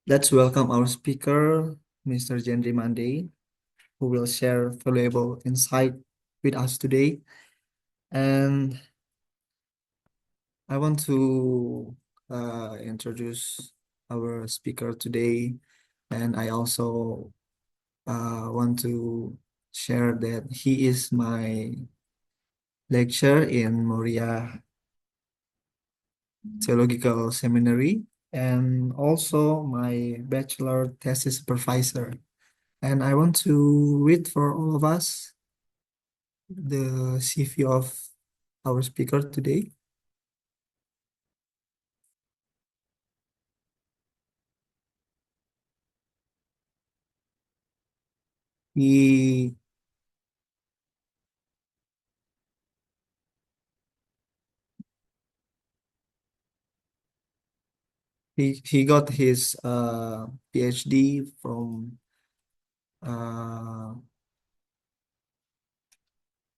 Let's welcome our speaker, Mr. Jenry Mandey, who will share valuable insight with us today. And I want to introduce our speaker today, and I also want to share that he is my lecturer in Moriah Theological Seminary and also my bachelor thesis supervisor. And I want to read for all of us the CV of our speaker today. He he got his PhD from uh,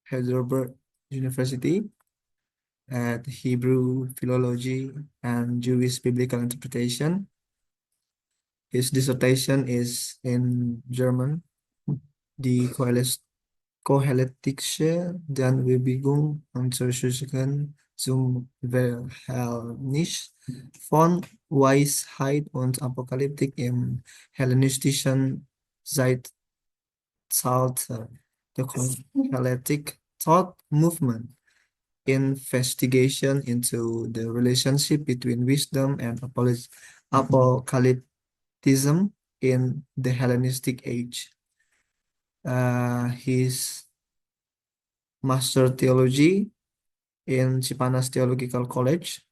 Heidelberg University at Hebrew Philology and Jewish Biblical Interpretation. His dissertation is in German, Die Kohelletische Bewegung untersuchen zum Verhältnis von Weisheit und Apokalyptik im hellenistischen Zeitalter. The Kohelletic Thought Movement investigation into the relationship between wisdom and apocalypticism in the Hellenistic age. His Master Theology in Cipanas Theological College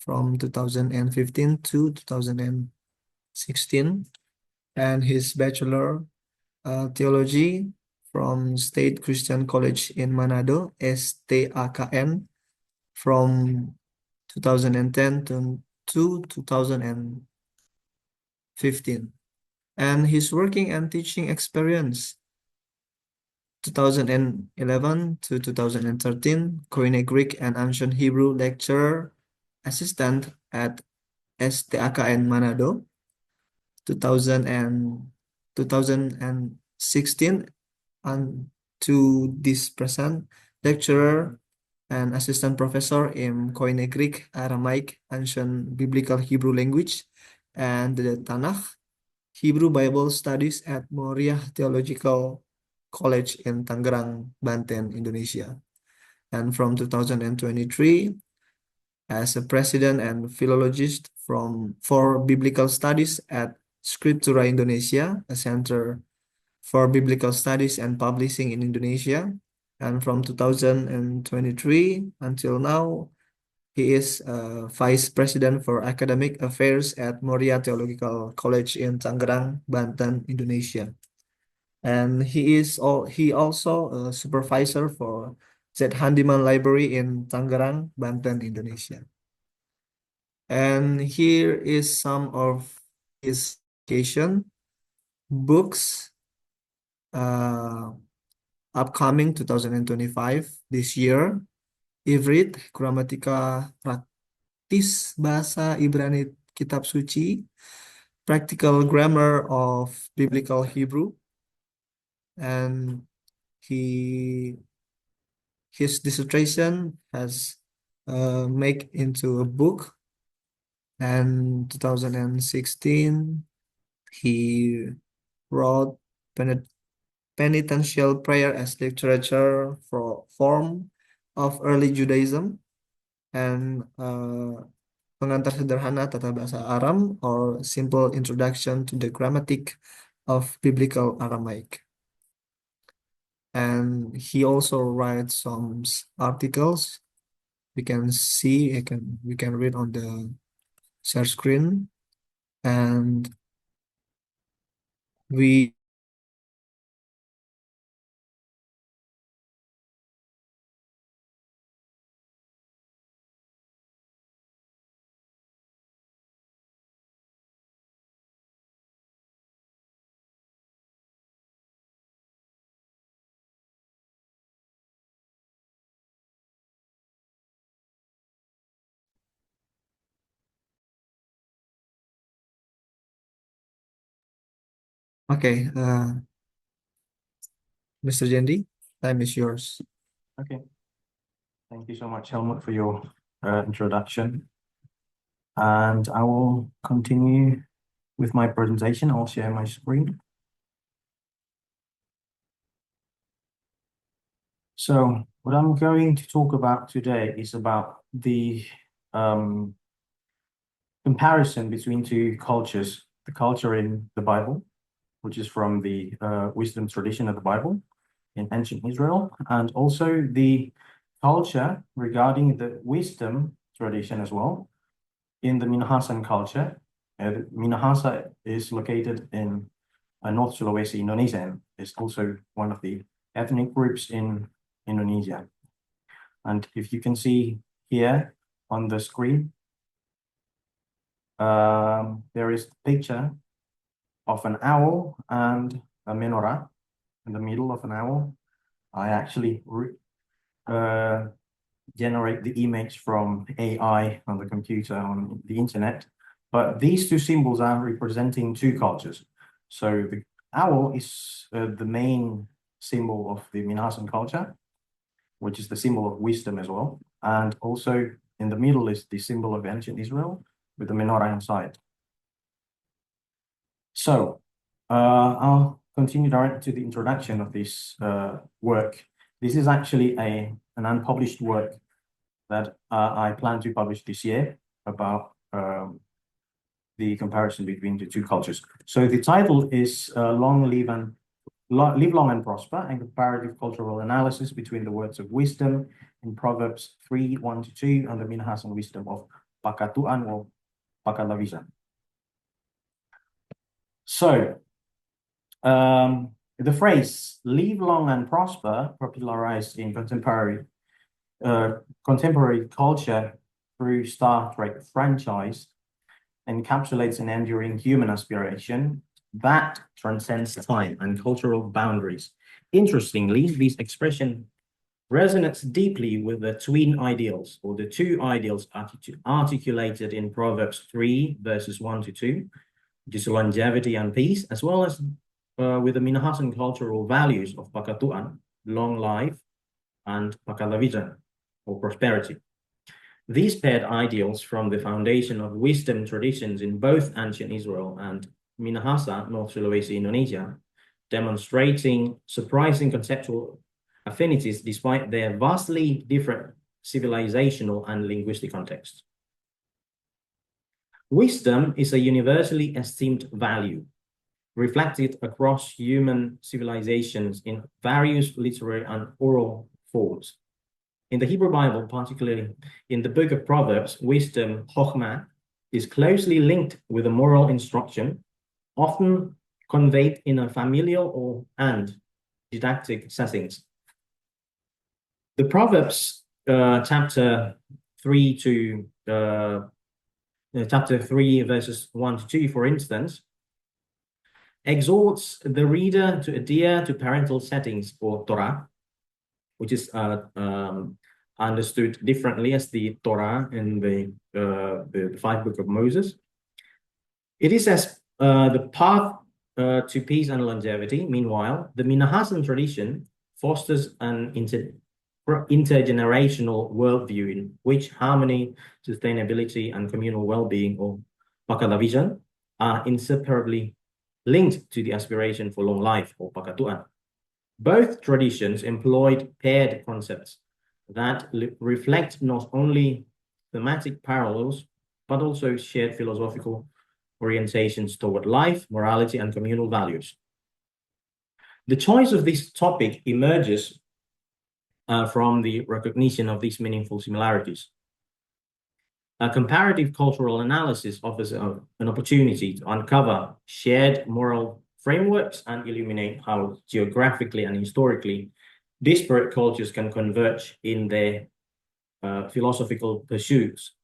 from 2015 to 2016, and his Bachelor Theology from State Christian College in Manado, STAKN, from 2010 to 2015. And his working and teaching experience 2011 to 2013, Koine Greek and Ancient Hebrew lecturer assistant at STAKN Manado, 2000 and 2016, and to this present, lecturer and assistant professor in Koine Greek, Aramaic, Ancient Biblical Hebrew language, and the Tanakh, Hebrew Bible Studies at Moriah Theological College in Tangerang, Banten, Indonesia. And from 2023, as a president and philologist for biblical studies at Scriptura Indonesia, a center for biblical studies and publishing in Indonesia. And from 2023 until now, he is vice president for academic affairs at Moriah Theological College in Tangerang, Banten, Indonesia. And he also a supervisor for Z Handiman Library in Tangerang, Banten, Indonesia. And here is some of his education books uh, upcoming 2025 this year. Ivrit, Gramatika Praktis Bahasa Ibrani Kitab Suci, Practical Grammar of Biblical Hebrew, and he his dissertation has made into a book. And 2016, he wrote penitential prayer as literature for form of early Judaism and pengantar sederhana tata bahasa Aram or simple introduction to the grammatic of biblical Aramaic. And he also writes some articles. We can see, we can read on the share screen, and we Okay, Mr. Jenry, time is yours. Okay. Thank you so much, Helmut, for your introduction. And I will continue with my presentation. I'll share my screen. So what I'm going to talk about today is about the comparison between two cultures, the culture in the Bible, which is from the wisdom tradition of the Bible in ancient Israel, and also the culture regarding the wisdom tradition as well in the Minahasan culture. Minahasa is located in North Sulawesi, Indonesia. It's also one of the ethnic groups in Indonesia. And if you can see here on the screen, there is a picture of an owl and a menorah in the middle of an owl. I actually generate the image from AI on the computer on the internet, but these two symbols are representing two cultures. So the owl is the main symbol of the Minahasan culture, which is the symbol of wisdom as well. And also in the middle is the symbol of ancient Israel with the menorah inside. So I'll continue directly to the introduction of this work. This is actually an unpublished work that I plan to publish this year about the comparison between the two cultures. So the title is Live Long and Prosper, and Comparative Cultural Analysis between the words of wisdom in Proverbs 3:1-2 and the Minahasan wisdom of Pakatu'an or Pakalawizen. So the phrase "live long and prosper," popularized in contemporary culture through Star Trek franchise, encapsulates an enduring human aspiration that transcends time and cultural boundaries. Interestingly, this expression resonates deeply with the twin ideals, or the two ideals articulated in Proverbs 3, verses 1-2, which is longevity and peace, as well as with the Minahasan cultural values of Pakatu'an, long life, and Pakalawizen, or prosperity. These paired ideals from the foundation of wisdom traditions in both ancient Israel and Minahasa, North Sulawesi, Indonesia, demonstrating surprising conceptual affinities despite their vastly different civilizational and linguistic contexts. Wisdom is a universally esteemed value, reflected across human civilizations in various literary and oral forms. In the Hebrew Bible, particularly in the book of Proverbs, wisdom, chokhmah, is closely linked with a moral instruction, often conveyed in a familial and didactic settings. The Proverbs chapter 3 verses 1-2, for instance, exhorts the reader to adhere to parental settings or Torah, which is understood differently as the Torah in the five books of Moses. It is as the path to peace and longevity. Meanwhile, the Minahasan tradition fosters an intergenerational worldview in which harmony, sustainability, and communal well-being, or Pakalawizen, are inseparably linked to the aspiration for long life, or Pakatu'an. Both traditions employed paired concepts that reflect not only thematic parallels, but also shared philosophical orientations toward life, morality, and communal values. The choice of this topic emerges from the recognition of these meaningful similarities. A comparative cultural analysis offers an opportunity to uncover shared moral frameworks and illuminate how geographically and historically disparate cultures can converge in their philosophical pursuits.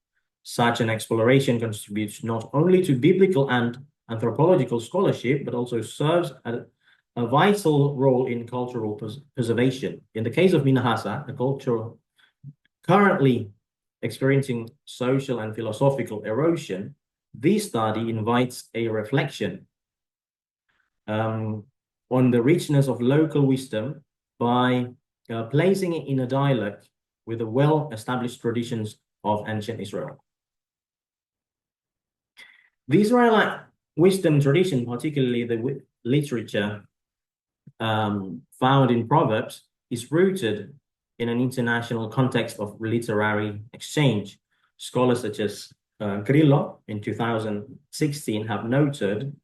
Such an exploration contributes not only to biblical and anthropological scholarship, but also serves a vital role in cultural preservation. In the case of Minahasa, a culture currently experiencing social and philosophical erosion, this study invites a reflection on the richness of local wisdom by placing it in a dialogue with the well-established traditions of ancient Israel. The Israelite wisdom tradition, particularly the literature found in Proverbs, is rooted in an international context of literary exchange. Scholars such as Grillo in 2016 have noted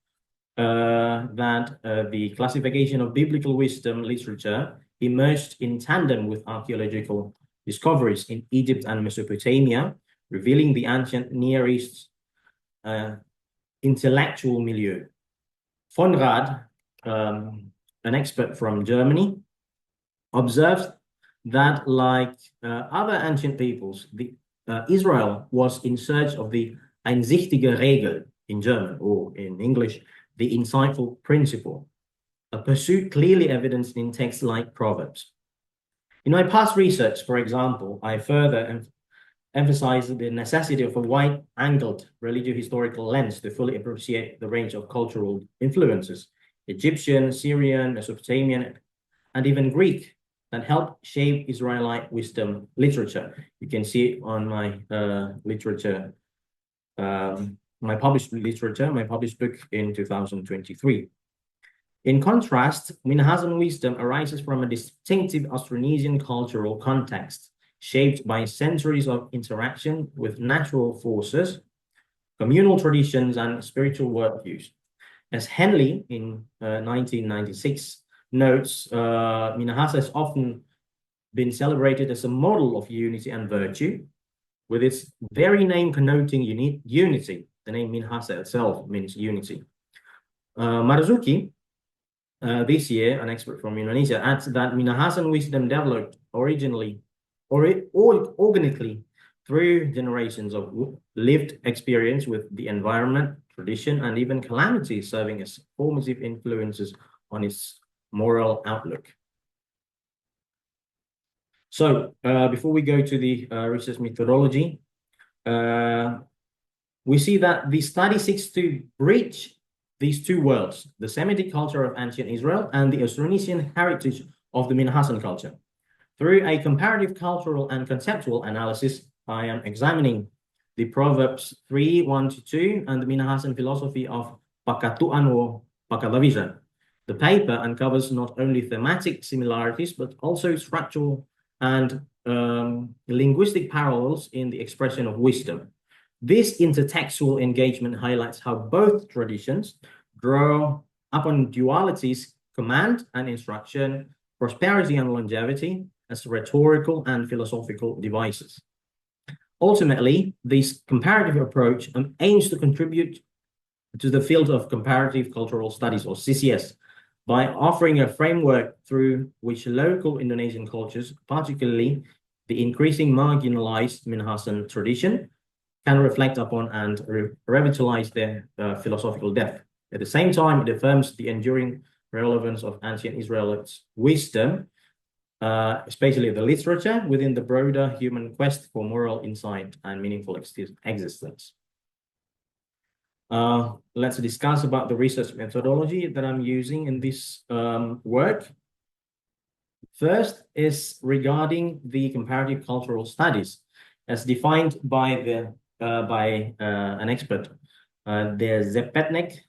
that the classification of biblical wisdom literature emerged in tandem with archaeological discoveries in Egypt and Mesopotamia, revealing the ancient Near East intellectual milieu. Von Rad, an expert from Germany, observes that, like other ancient peoples, Israel was in search of the einsichtige Regel in German, or in English, the insightful principle, a pursuit clearly evidenced in texts like Proverbs. In my past research, for example, I further emphasized the necessity of a wide-angled religio-historical lens to fully appreciate the range of cultural influences, Egyptian, Syrian, Mesopotamian, and even Greek, that help shape Israelite wisdom literature. You can see it on my literature, my published book in 2023. In contrast, Minahasan wisdom arises from a distinctive Austronesian cultural context, shaped by centuries of interaction with natural forces, communal traditions, and spiritual worldviews. As Henley in 1996 notes, Minahasan has often been celebrated as a model of unity and virtue, with its very name connoting unity. The name Minahasan itself means unity. Marzuki, this year, an expert from Indonesia, adds that Minahasan wisdom developed organically through generations of lived experience with the environment, tradition, and even calamity, serving as formative influences on its moral outlook. So before we go to the research methodology, we see that the study seeks to bridge these two worlds, the Semitic culture of ancient Israel and the Austronesian heritage of the Minahasan culture. Through a comparative cultural and conceptual analysis, I am examining the Proverbs 3:1-2 and the Minahasan philosophy of Pakatu'an or Pakalawizen. The paper uncovers not only thematic similarities, but also structural and linguistic parallels in the expression of wisdom. This intertextual engagement highlights how both traditions draw upon dualities, command and instruction, prosperity and longevity, as rhetorical and philosophical devices. Ultimately, this comparative approach aims to contribute to the field of comparative cultural studies, or CCS, by offering a framework through which local Indonesian cultures, particularly the increasing marginalized Minahasan tradition, can reflect upon and revitalize their philosophical depth. At the same time, it affirms the enduring relevance of ancient Israelites' wisdom, especially the literature, within the broader human quest for moral insight and meaningful existence. Let's discuss about the research methodology that I'm using in this work. First is regarding the comparative cultural studies, as defined by an expert, the Zepetnek,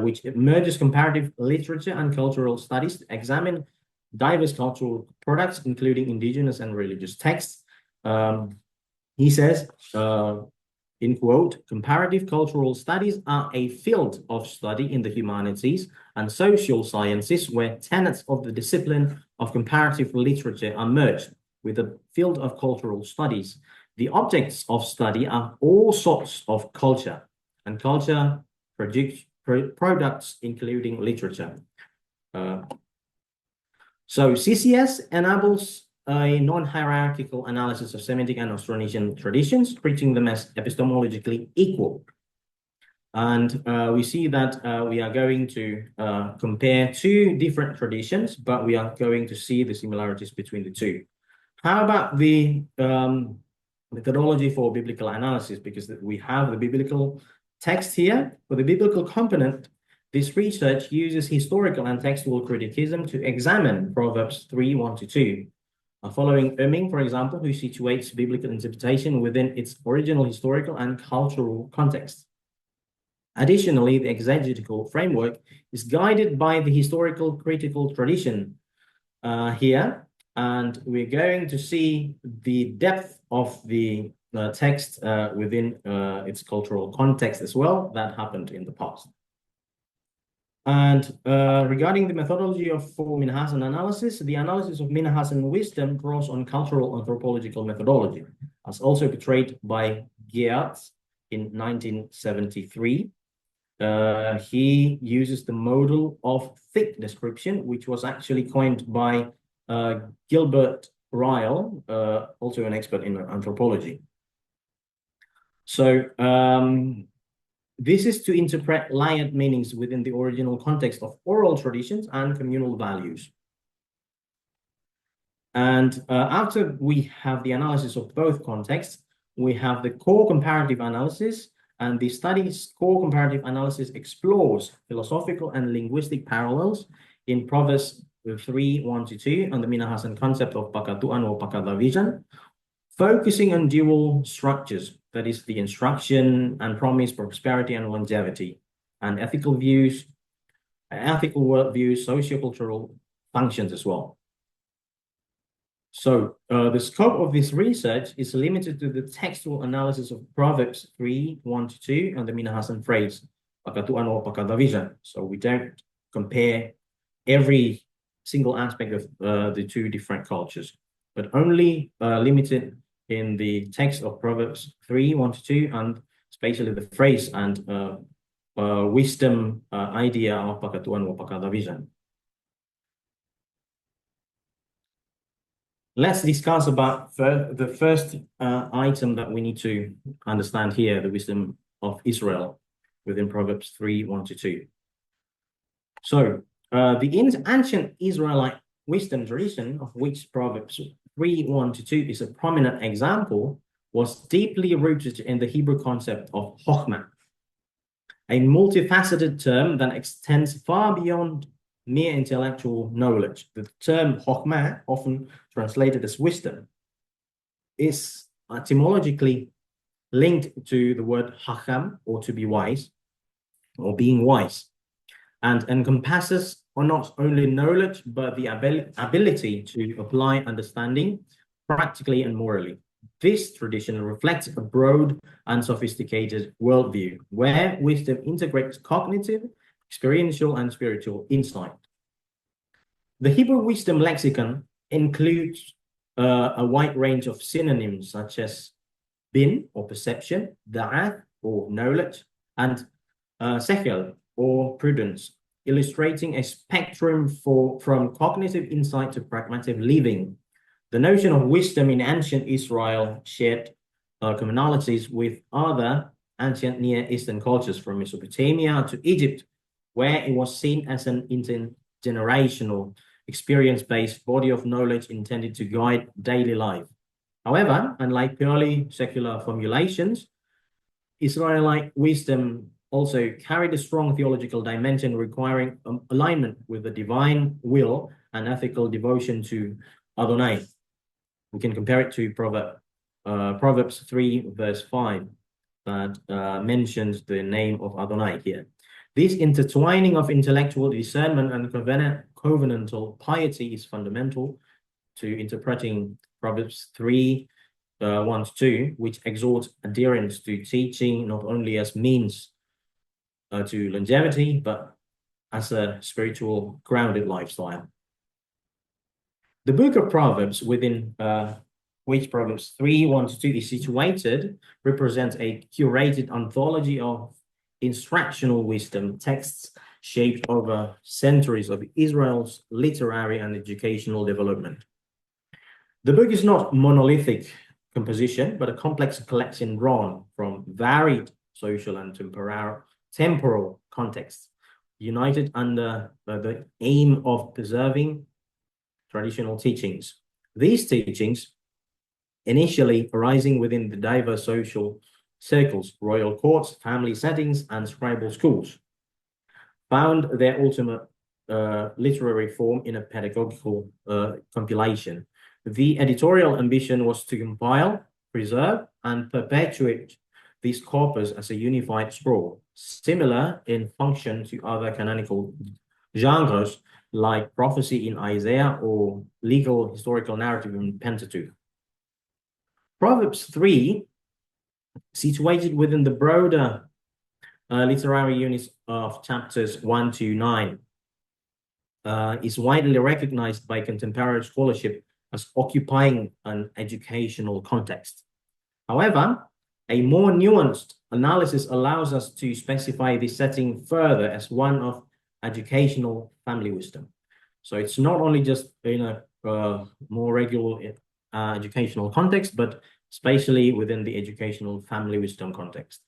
which merges comparative literature and cultural studies to examine diverse cultural products, including indigenous and religious texts. He says, in quote, comparative cultural studies are a field of study in the humanities and social sciences where tenets of the discipline of comparative literature are merged with the field of cultural studies. The objects of study are all sorts of culture and culture products, including literature. So CCS enables a non-hierarchical analysis of Semitic and Austronesian traditions, treating them as epistemologically equal. And we see that we are going to compare two different traditions, but we are going to see the similarities between the two. How about the methodology for biblical analysis? Because we have the biblical text here. For the biblical component, This research uses historical and textual criticism to examine Proverbs 3:1-2, following Oeming, for example, who situates biblical interpretation within its original historical and cultural context. Additionally, the exegetical framework is guided by the historical critical tradition here, and we're going to see the depth of the text within its cultural context as well that happened in the past. And regarding the methodology for Minahasan analysis, the analysis of Minahasan wisdom draws on cultural anthropological methodology, as also portrayed by Geertz in 1973. He uses the model of thick description, which was actually coined by Gilbert Ryle, also an expert in anthropology. So this is to interpret layered meanings within the original context of oral traditions and communal values. And after we have the analysis of both contexts, we have the core comparative analysis, and the study's core comparative analysis explores philosophical and linguistic parallels in Proverbs 3:1-2 and the Minahasan concept of Pakatu'an or Pakalawizen, focusing on dual structures, that is the instruction and promise, prosperity and longevity, and ethical views, ethical worldviews, sociocultural functions as well. So the scope of this research is limited to the textual analysis of Proverbs 3:1-2 and the Minahasan phrase, Pakatu'an or Pakalawizen. So we don't compare every single aspect of the two different cultures, but only limited in the text of Proverbs 3:1-2 and especially the phrase and wisdom idea of Pakatu'an or Pakalawizen. Let's discuss about the first item that we need to understand here, the wisdom of Israel within Proverbs 3:1-2. So the ancient Israelite wisdom tradition, of which Proverbs 3:1-2 is a prominent example, was deeply rooted in the Hebrew concept of chokhmah, a multifaceted term that extends far beyond mere intellectual knowledge. The term chokhmah, often translated as wisdom, is etymologically linked to the word hacham, or to be wise, or being wise, and encompasses not only knowledge, but the ability to apply understanding practically and morally. This tradition reflects a broad and sophisticated worldview, where wisdom integrates cognitive, experiential, and spiritual insight. The Hebrew wisdom lexicon includes a wide range of synonyms such as bin, or perception, da'ath, or knowledge, and sechel, or prudence, illustrating a spectrum from cognitive insight to pragmatic living. The notion of wisdom in ancient Israel shared commonalities with other ancient Near Eastern cultures, from Mesopotamia to Egypt, where it was seen as an intergenerational, experience-based body of knowledge intended to guide daily life. However, unlike purely secular formulations, Israelite wisdom also carried a strong theological dimension requiring alignment with the divine will and ethical devotion to Adonai. We can compare it to Proverbs 3:5 that mentions the name of Adonai here. This intertwining of intellectual discernment and covenantal piety is fundamental to interpreting Proverbs 3:1-2, which exhorts adherence to teaching not only as means to longevity, but as a spiritual grounded lifestyle. The book of Proverbs, within which Proverbs 3:1-2 is situated, represents a curated anthology of instructional wisdom texts shaped over centuries of Israel's literary and educational development. The book is not monolithic composition, but a complex collection drawn from varied social and temporal contexts, united under the aim of preserving traditional teachings. These teachings, initially arising within the diverse social circles, royal courts, family settings, and scribal schools, found their ultimate literary form in a pedagogical compilation. The editorial ambition was to compile, preserve, and perpetuate this corpus as a unified scroll, similar in function to other canonical genres like prophecy in Isaiah or legal historical narrative in Pentateuch. Proverbs 3, situated within the broader literary units of chapters 1 to 9, is widely recognized by contemporary scholarship as occupying an educational context. However, a more nuanced analysis allows us to specify this setting further as one of educational family wisdom. So it's not only just in a more regular educational context, but especially within the educational family wisdom context.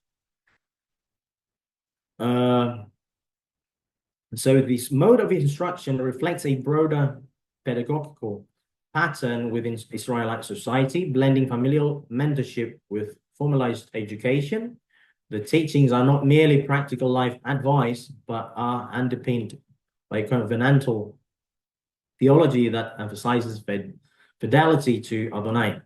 So this mode of instruction reflects a broader pedagogical pattern within Israelite society, blending familial mentorship with formalized education. The teachings are not merely practical life advice, but are underpinned by covenantal theology that emphasizes fidelity to Adonai.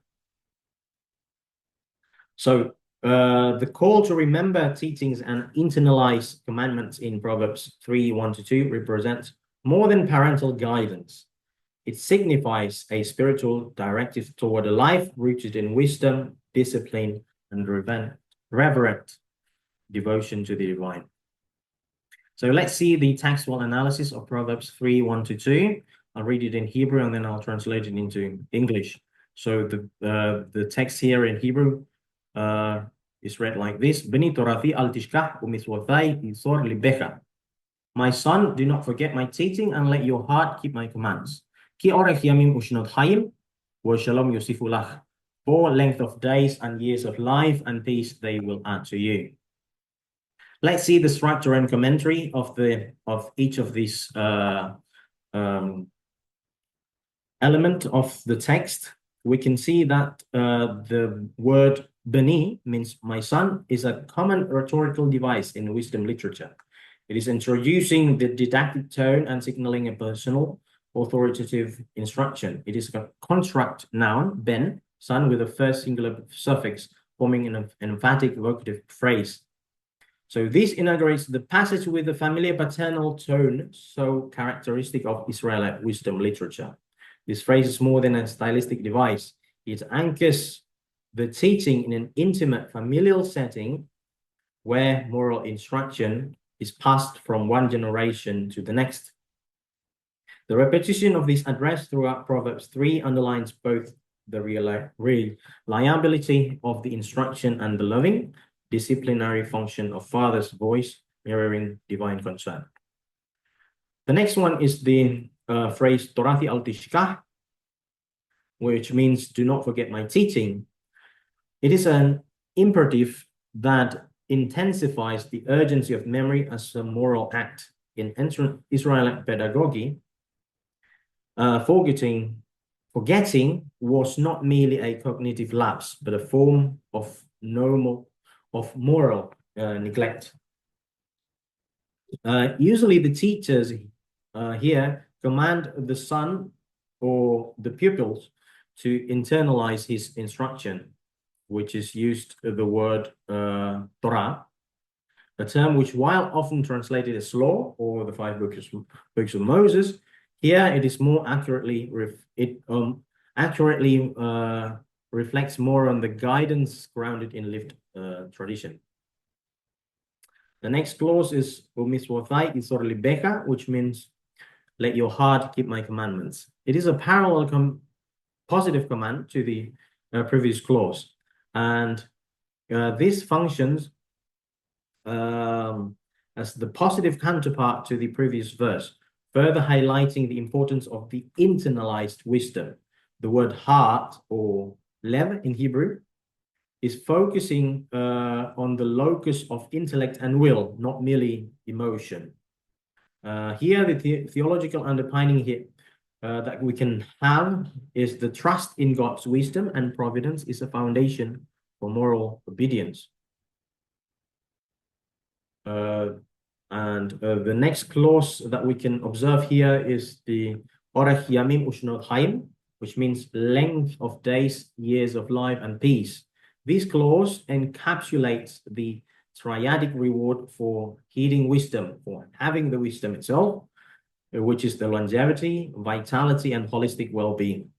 So the call to remember teachings and internalize commandments in Proverbs 3, 1-2 represents more than parental guidance. It signifies a spiritual directive toward a life rooted in wisdom, discipline, and reverent devotion to the divine. So let's see the textual analysis of Proverbs 3, 1-2. I'll read it in Hebrew and then I'll translate it into English. So the text here in Hebrew is read like this: Beni Torathi al tishkah umiswathai isor libecha. My son, do not forget my teaching and let your heart keep my commands. Ki orech yamim ushnot hayim wa shalom yosifulach. For length of days and years of life and peace they will add to you. Let's see the structure and commentary of each of these element of the text. We can see that the word Beni means my son is a common rhetorical device in wisdom literature. It is introducing the didactic tone and signaling a personal, authoritative instruction. It is a construct noun, ben, son, with a first singular suffix, forming an emphatic vocative phrase. So this inaugurates the passage with the familiar paternal tone, so characteristic of Israelite wisdom literature. This phrase is more than a stylistic device. It anchors the teaching in an intimate familial setting where moral instruction is passed from one generation to the next. The repetition of this address throughout Proverbs 3 underlines both the reliability of the instruction and the loving, disciplinary function of father's voice, mirroring divine concern. The next one is the phrase Torathi al tishkah, which means do not forget my teaching. It is an imperative that intensifies the urgency of memory as a moral act. In Israelite pedagogy, forgetting was not merely a cognitive lapse, but a form of moral neglect. Usually the teachers here command the son or the pupils to internalize his instruction, which is used the word Torah, a term which, while often translated as law or the 5 books of Moses, here it is more accurately reflects more on the guidance grounded in lived tradition. The next clause is umiswathai isor libecha, which means let your heart keep my commandments. It is a parallel positive command to the previous clause, and this functions as the positive counterpart to the previous verse, further highlighting the importance of the internalized wisdom. The word heart, or lev in Hebrew, is focusing on the locus of intellect and will, not merely emotion. Here, the theological underpinning here that we can have is the trust in God's wisdom and providence is a foundation for moral obedience. And the next clause that we can observe here is the Orach Yamim Ushnot Haim, which means length of days, years of life, and peace. This clause encapsulates the triadic reward for heeding wisdom, for having the wisdom itself, which is the longevity, vitality, and holistic well-being.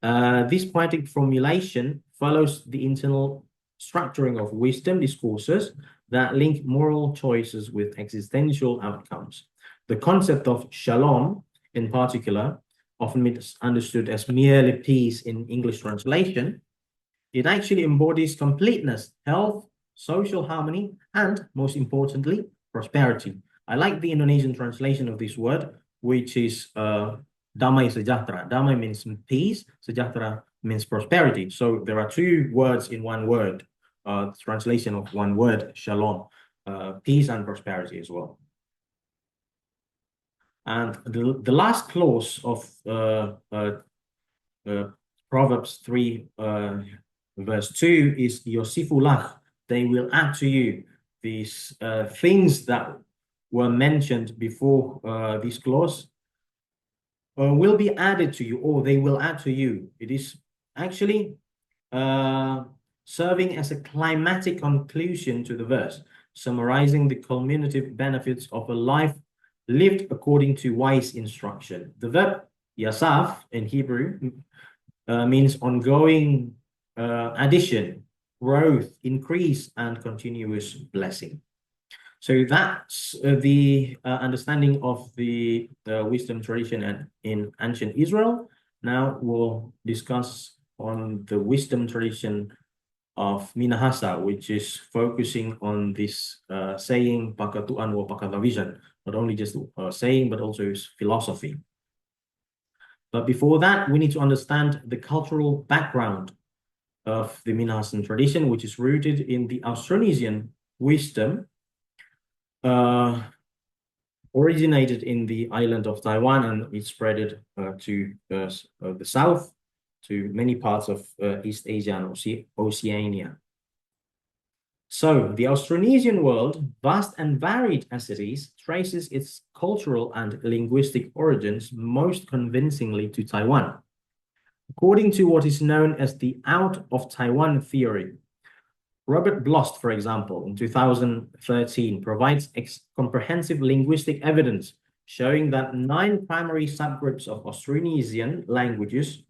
This poetic formulation follows the internal structuring of wisdom discourses that link moral choices with existential outcomes. The concept of shalom, in particular, often misunderstood as merely peace in English translation, it actually embodies completeness, health, social harmony, and most importantly, prosperity. I like the Indonesian translation of this word, which is damai sejahtera. Damai means peace, sejahtera means prosperity. So there are two words in one word, translation of one word, shalom, peace and prosperity as well. And the last clause of Proverbs 3, verse 2 is Yosifulah, they will add to you. These things that were mentioned before this clause will be added to you, or they will add to you. It is actually serving as a climatic conclusion to the verse, summarizing the cumulative benefits of a life lived according to wise instruction. The verb yasaf in Hebrew means ongoing addition, growth, increase, and continuous blessing. So that's the understanding of the wisdom tradition in ancient Israel. Now we'll discuss on the wisdom tradition of Minahasan, which is focusing on this saying Pakatu'an wa Pakalawizen, not only just saying, but also its philosophy. But before that, we need to understand the cultural background of the Minahasan tradition, which is rooted in the Austronesian wisdom, originated in the island of Taiwan, and it spread to the south, to many parts of East Asia and Oceania. So the Austronesian world, vast and varied as it is, traces its cultural and linguistic origins most convincingly to Taiwan. According to what is known as the out of Taiwan theory, Robert Blost, for example, in 2013, provides comprehensive linguistic evidence showing that 9 primary subgroups of Austronesian languages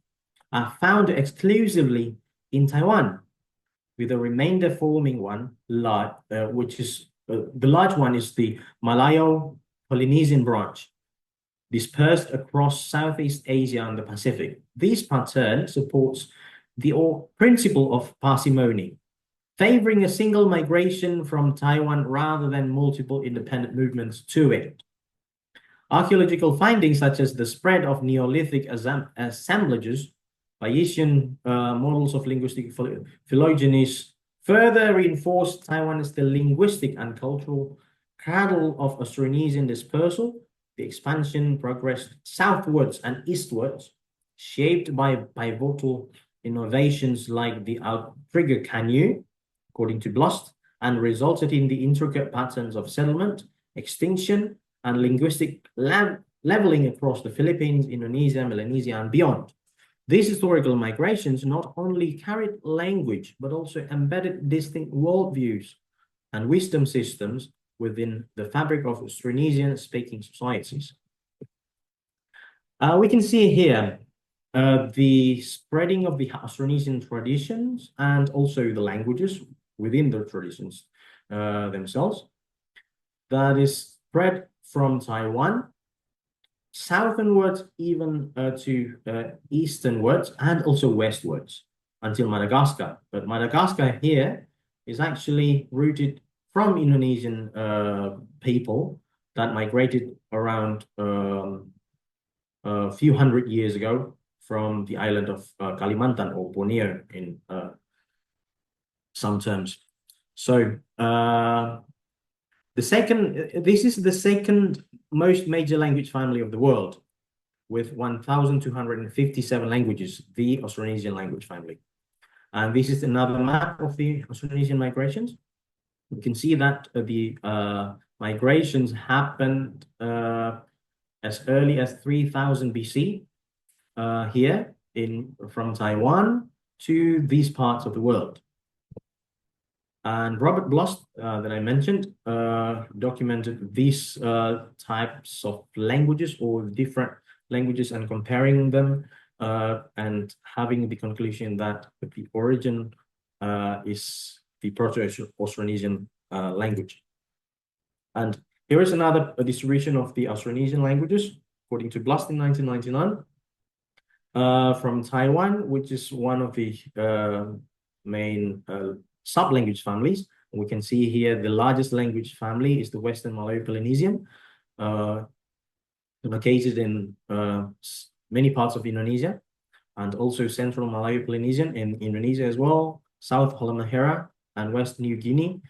are found exclusively in Taiwan, with the remainder forming one, which is the large one is the Malayo-Polynesian branch, dispersed across Southeast Asia and the Pacific. This pattern supports the principle of parsimony, favoring a single migration from Taiwan rather than multiple independent movements to it. Archaeological findings such as the spread of Neolithic assemblages, Bayesian models of linguistic phylogeny further reinforce Taiwan as the linguistic and cultural cradle of Austronesian dispersal. The expansion progressed southwards and eastwards, shaped by pivotal innovations like the outrigger canoe, according to Blost, and resulted in the intricate patterns of settlement, extinction, and linguistic leveling across the Philippines, Indonesia, Melanesia, and beyond. These historical migrations not only carried language, but also embedded distinct worldviews and wisdom systems within the fabric of Austronesian-speaking societies. We can see here the spreading of the Austronesian traditions and also the languages within the traditions themselves. That is spread from Taiwan southernwards, even to easternwards, and also westwards until Madagascar. But Madagascar here is actually rooted from Indonesian people that migrated around a few hundred years ago from the island of Kalimantan or Borneo in some terms. So this is the second most major language family of the world, with 1,257 languages, the Austronesian language family. And this is another map of the Austronesian migrations. We can see that the migrations happened as early as 3000 BC here from Taiwan to these parts of the world. And Robert Bloss, that I mentioned, documented these types of languages or different languages and comparing them and having the conclusion that the origin is the Proto-Austronesian language. And here is another distribution of the Austronesian languages, according to Bloss in 1999, from Taiwan, which is one of the main sub-language families. We can see here the largest language family is the Western Malayo-Polynesian, located in many parts of Indonesia, and also Central Malayo-Polynesian in Indonesia as well, South Halmahera and West New Guinea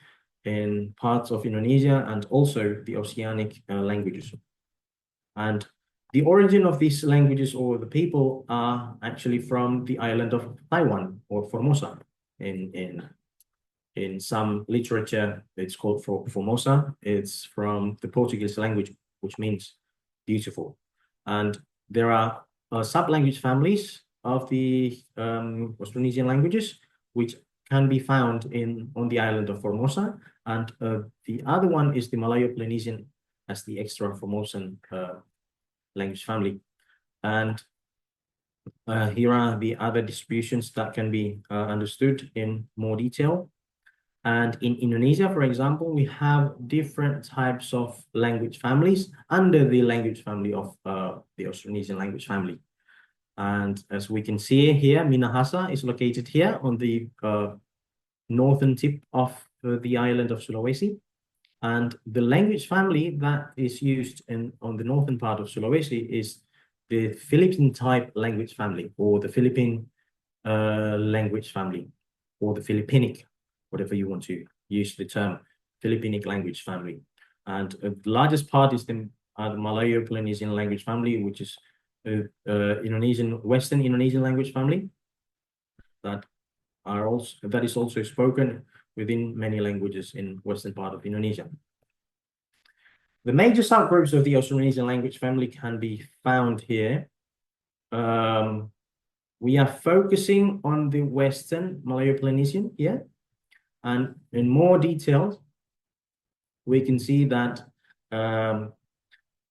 in parts of Indonesia, and also the Oceanic languages. And the origin of these languages or the people are actually from the island of Taiwan or Formosa. In some literature, it's called Formosa. It's from the Portuguese language, which means beautiful. And there are sub-language families of the Austronesian languages, which can be found on the island of Formosa. And the other one is the Malayo-Polynesian as the extra Formosan language family. And here are the other distributions that can be understood in more detail. And in Indonesia, for example, we have different types of language families under the language family of the Austronesian language family. And as we can see here, Minahasan is located here on the northern tip of the island of Sulawesi. And the language family that is used on the northern part of Sulawesi is the Philippine type language family, or the Philippine language family, or the Philippinic, whatever you want to use the term, Philippinic language family. And the largest part is the Malayo-Polynesian language family, which is Western Indonesian language family that is also spoken within many languages in western part of Indonesia. The major subgroups of the Austronesian language family can be found here. We are focusing on the Western Malayo-Polynesian here, and in more detail, we can see that the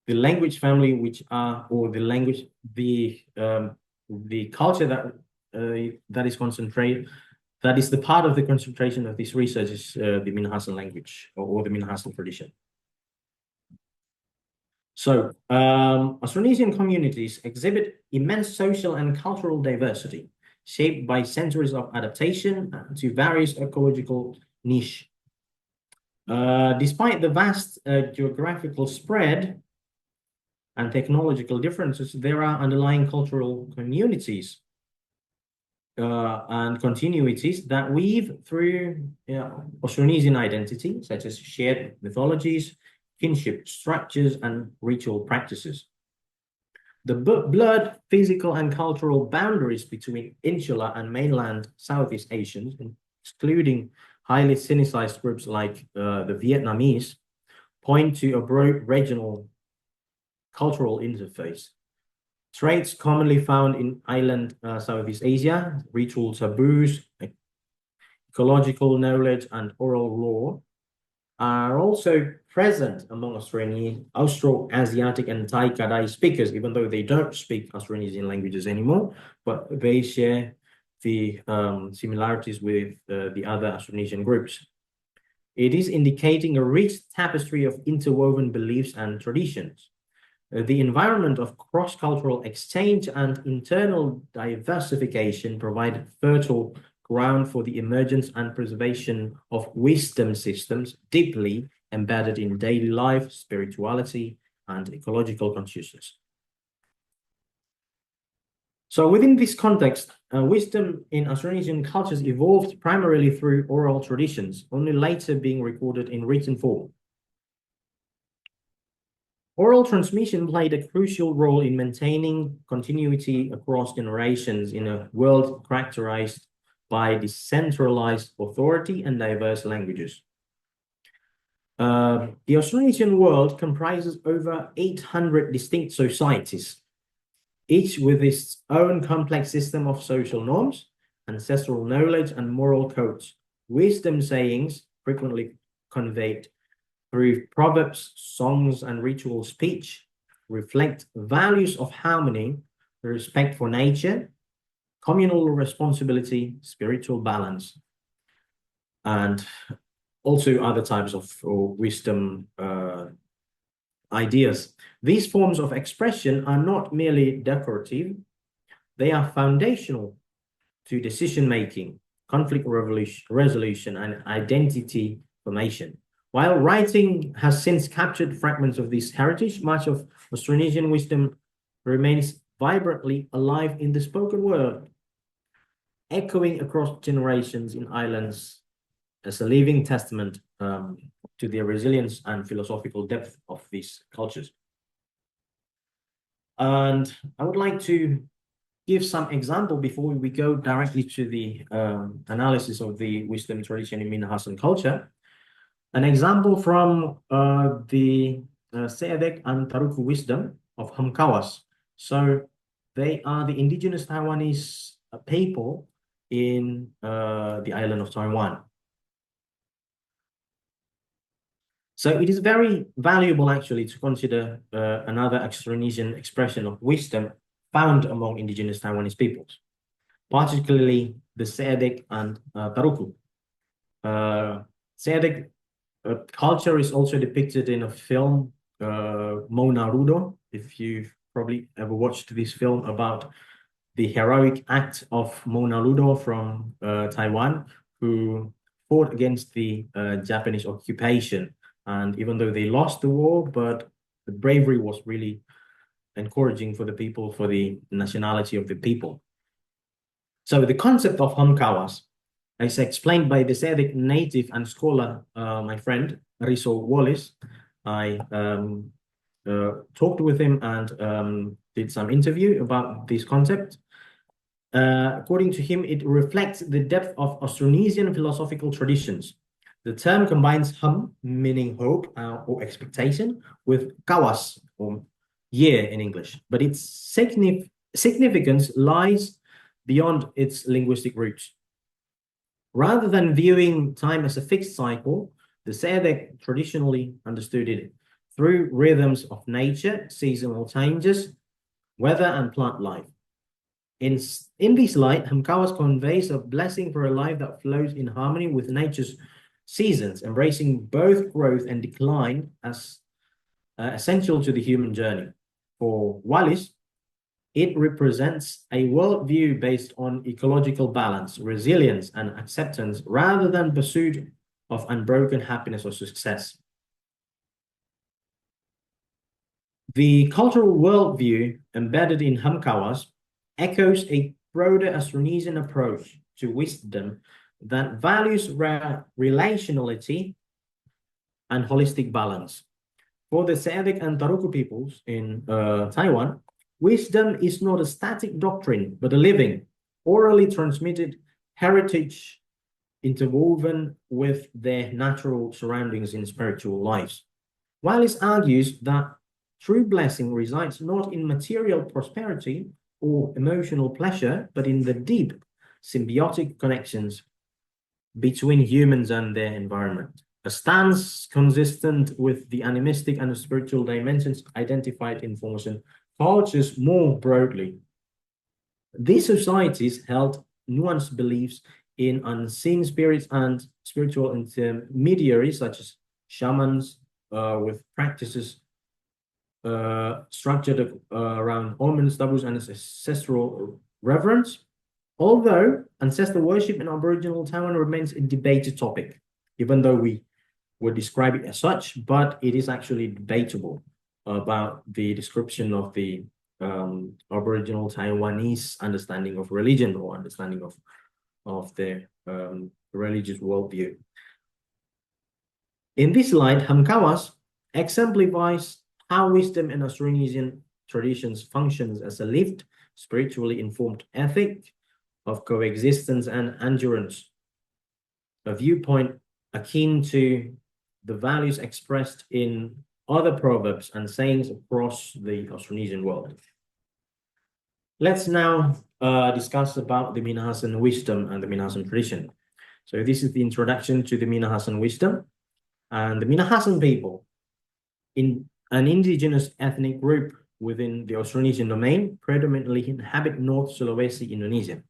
language family, the culture that is concentrated, that is the part of the concentration of this research is the Minahasan language or the Minahasan tradition. So Austronesian communities exhibit immense social and cultural diversity, shaped by centuries of adaptation to various ecological niche. Despite the vast geographical spread and technological differences, there are underlying cultural communities and continuities that weave through Austronesian identity, such as shared mythologies, kinship structures, and ritual practices. The blurred physical and cultural boundaries between insular and mainland Southeast Asians, excluding highly sinicized groups like the Vietnamese, point to a broad regional cultural interface. Traits commonly found in island Southeast Asia, ritual taboos, ecological knowledge, and oral law, are also present among Austro-Asiatic and Thai Kadai speakers, even though they don't speak Austronesian languages anymore, but they share the similarities with the other Austronesian groups. It is indicating a rich tapestry of interwoven beliefs and traditions. The environment of cross-cultural exchange and internal diversification provide fertile ground for the emergence and preservation of wisdom systems deeply embedded in daily life, spirituality, and ecological consciousness. So within this context, wisdom in Austronesian cultures evolved primarily through oral traditions, only later being recorded in written form. Oral transmission played a crucial role in maintaining continuity across generations in a world characterized by decentralized authority and diverse languages. The Austronesian world comprises over 800 distinct societies, each with its own complex system of social norms, ancestral knowledge, and moral codes. Wisdom sayings, frequently conveyed through proverbs, songs, and ritual speech, reflect values of harmony, respect for nature, communal responsibility, spiritual balance, and also other types of wisdom ideas. These forms of expression are not merely decorative, they are foundational to decision-making, conflict resolution, and identity formation. While writing has since captured fragments of this heritage, much of Austronesian wisdom remains vibrantly alive in the spoken word, echoing across generations in islands as a living testament to the resilience and philosophical depth of these cultures. And I would like to give some example before we go directly to the analysis of the wisdom tradition in Minahasan culture. An example from the Seedek and Taruku wisdom of Hamkawas. So they are the indigenous Taiwanese people in the island of Taiwan. So it is very valuable actually to consider another Austronesian expression of wisdom found among indigenous Taiwanese peoples, particularly the Seedek and Taruku. Seedek culture is also depicted in a film, Mona Rudo, if you've probably ever watched this film about the heroic act of Mona Rudo from Taiwan, who fought against the Japanese occupation. And even though they lost the war, but the bravery was really encouraging for the people, for the nationality of the people. So the concept of Hamkawas is explained by the Seedic native and scholar, my friend, Riso Wallace. I talked with him and did some interview about this concept. According to him, it reflects the depth of Austronesian philosophical traditions. The term combines hum, meaning hope or expectation, with kawas, or year in English, but its significance lies beyond its linguistic roots. Rather than viewing time as a fixed cycle, the Seedek traditionally understood it through rhythms of nature, seasonal changes, weather, and plant life. In this light, Hamkawas conveys a blessing for a life that flows in harmony with nature's seasons, embracing both growth and decline as essential to the human journey. For Wallace, it represents a worldview based on ecological balance, resilience, and acceptance, rather than pursuit of unbroken happiness or success. The cultural worldview embedded in Hamkawas echoes a broader Austronesian approach to wisdom that values relationality and holistic balance. For the Seedic and Taruku peoples in Taiwan, wisdom is not a static doctrine, but a living, orally transmitted heritage interwoven with their natural surroundings in spiritual lives. Wallace argues that true blessing resides not in material prosperity or emotional pleasure, but in the deep symbiotic connections between humans and their environment. A stance consistent with the animistic and spiritual dimensions identified in Formosan cultures more broadly. These societies held nuanced beliefs in unseen spirits and spiritual intermediaries, such as shamans, with practices structured around omens, taboos, and ancestral reverence. Although ancestor worship in Aboriginal Taiwan remains a debated topic, even though we would describe it as such, but it is actually debatable about the description of the Aboriginal Taiwanese understanding of religion or understanding of their religious worldview. In this light, Hamkawas exemplifies how wisdom in Austronesian traditions functions as a lived, spiritually informed ethic of coexistence and endurance, a viewpoint akin to the values expressed in other proverbs and sayings across the Austronesian world. Let's now discuss about the Minahasan wisdom and the Minahasan tradition. So this is the introduction to the Minahasan wisdom. And the Minahasan people, in an indigenous ethnic group within the Austronesian domain, predominantly inhabit North Sulawesi, Indonesia.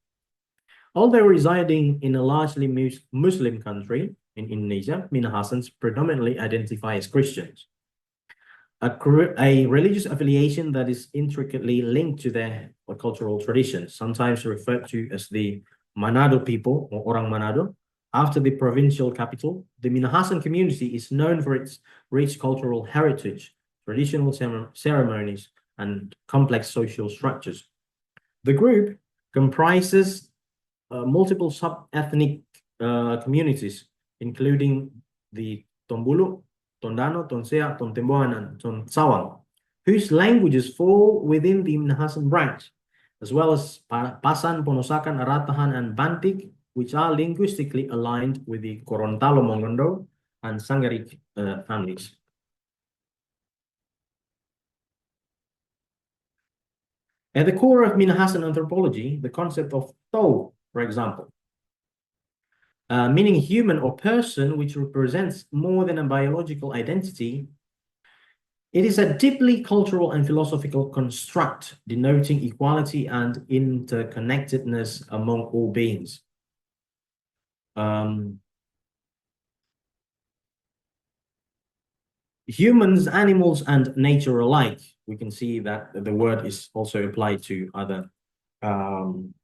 Although residing in a largely Muslim country in Indonesia, Minahasans predominantly identify as Christians. A religious affiliation that is intricately linked to their cultural traditions, sometimes referred to as the Manado people or Orang Manado. After the provincial capital, the Minahasan community is known for its rich cultural heritage, traditional ceremonies, and complex social structures. The group comprises multiple sub-ethnic communities, including the Tombulu, Tondano, Tonsea, Tontemboan, and Tonsawang, whose languages fall within the Minahasan branch, as well as Pasan, Ponosakan, Aratahan, and Bantik, which are linguistically aligned with the Gorontalo Mongondo and Sangarik families. At the core of Minahasan anthropology, the concept of Tau, for example, meaning human or person, which represents more than a biological identity, it is a deeply cultural and philosophical construct denoting equality and interconnectedness among all beings. Humans, animals, and nature alike. We can see that the word is also applied to other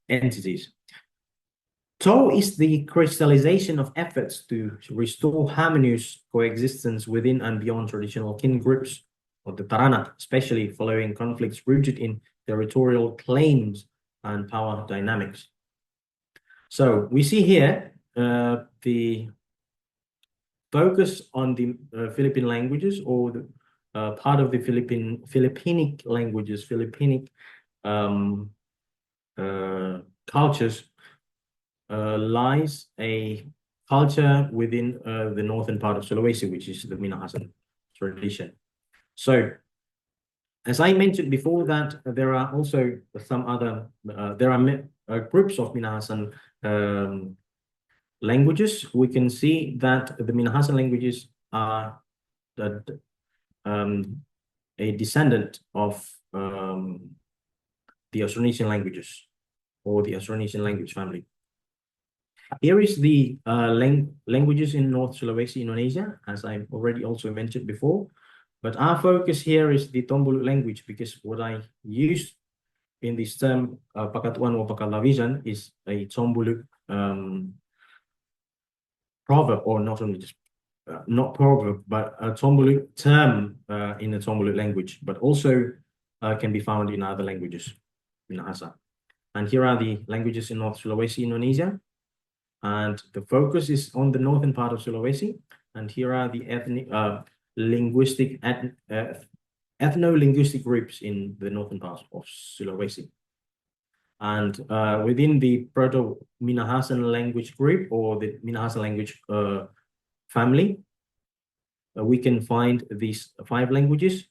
entities. Tau is the crystallization of efforts to restore harmonious coexistence within and beyond traditional kin groups of the Tarana, especially following conflicts rooted in territorial claims and power dynamics. So we see here the focus on the Philippine languages, or the part of the Philippinic languages, Philippinic cultures, lies a culture within the northern part of Sulawesi, which is the Minahasan tradition. So, as I mentioned before, that there are also some other, groups of Minahasan languages. We can see that the Minahasan languages are a descendant of the Austronesian languages, or the Austronesian language family. Here is the languages in North Sulawesi, Indonesia, as I already also mentioned before. But our focus here is the Tombulu language, because what I used in this term, Pakatu'an or Pakalawizen, is a Tombulu proverb, or not only just not proverb, but a Tombulu term in the Tombulu language, but also can be found in other languages, Minahasan. And here are the languages in North Sulawesi, Indonesia. And the focus is on the northern part of Sulawesi. And here are the ethno-linguistic groups in the northern part of Sulawesi. And within the Proto-Minahasan language group, or the Minahasan language family, we can find these 5 languages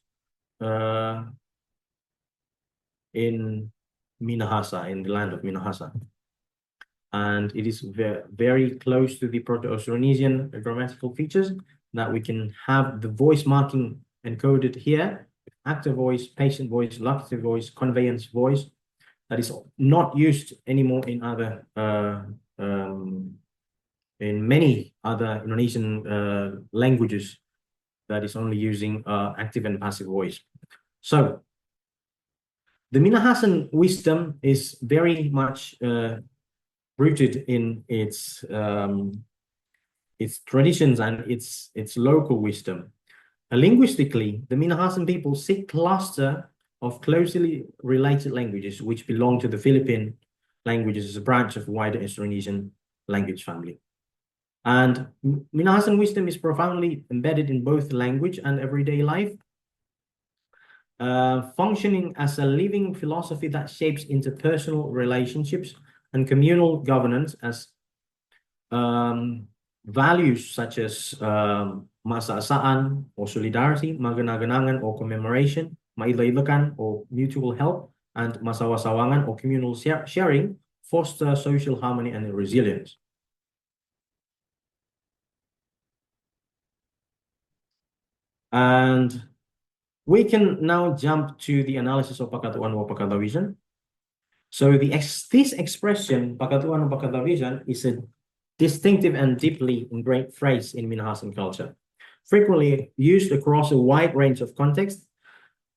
in Minahasa, in the land of Minahasa. And it is very close to the Proto-Austronesian grammatical features, that we can have the voice marking encoded here: active voice, patient voice, locutive voice, conveyance voice, that is not used anymore in other in many other Indonesian languages, that is only using active and passive voice. So the Minahasan wisdom is very much rooted in its traditions and its local wisdom. Linguistically, the Minahasan people seek cluster of closely related languages which belong to the Philippine languages as a branch of wider Austronesian language family. And Minahasan wisdom is profoundly embedded in both language and everyday life, functioning as a living philosophy that shapes interpersonal relationships and communal governance, as values such as masaasaan or solidarity, maganaganangan or commemoration, mailailakan or mutual help, and masawasawangan or communal sharing foster social harmony and resilience. And we can now jump to the analysis of Pakatu'an or Pakalawizen. So this expression, Pakatu'an or Pakalawizen, is a distinctive and deeply ingrained phrase in Minahasan culture, frequently used across a wide range of contexts,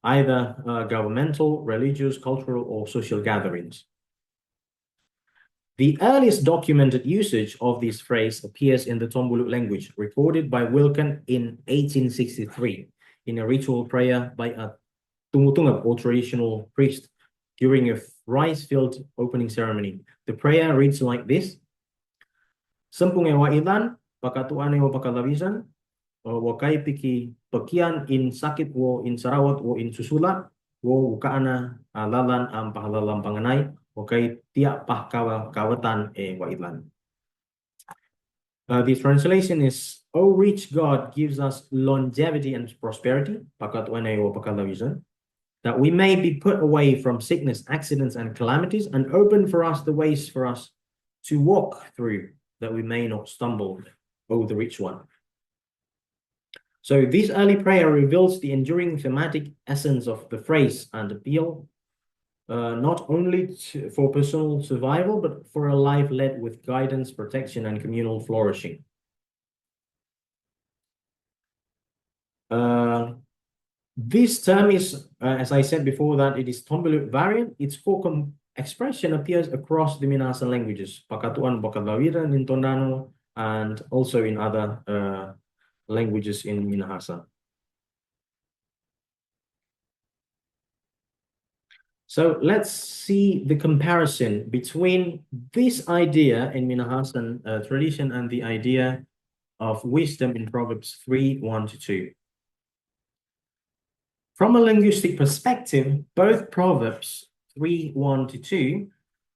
either governmental, religious, cultural, or social gatherings. The earliest documented usage of this phrase appears in the Tombulu language, recorded by Wilken in 1863 in a ritual prayer by a tungutungab or traditional priest during a rice-field opening ceremony. The prayer reads like this: Sempung ewa ilan, pakatuan ewa pakalawizen, wakai piki pekian in sakit wo in sarawat wo in susula, wo wukaana lalan am pahalalam panganai, wakai tiak pahkawa kawatan ewa ilan. The translation is, O rich God gives us longevity and prosperity, pakatuan ewa pakalawizen, that we may be put away from sickness, accidents, and calamities, and open for us the ways for us to walk through, that we may not stumble, O the rich one. So this early prayer reveals the enduring thematic essence of the phrase and appeal, not only for personal survival, but for a life led with guidance, protection, and communal flourishing. This term is, as I said before, that it is Tombulu variant. Its full expression appears across the Minahasan languages, Pakatu'an, Pakalawizen, in Tondano, and also in other languages in Minahasan. So let's see the comparison between this idea in Minahasan tradition and the idea of wisdom in Proverbs 3:1-2. From a linguistic perspective, both Proverbs 3:1-2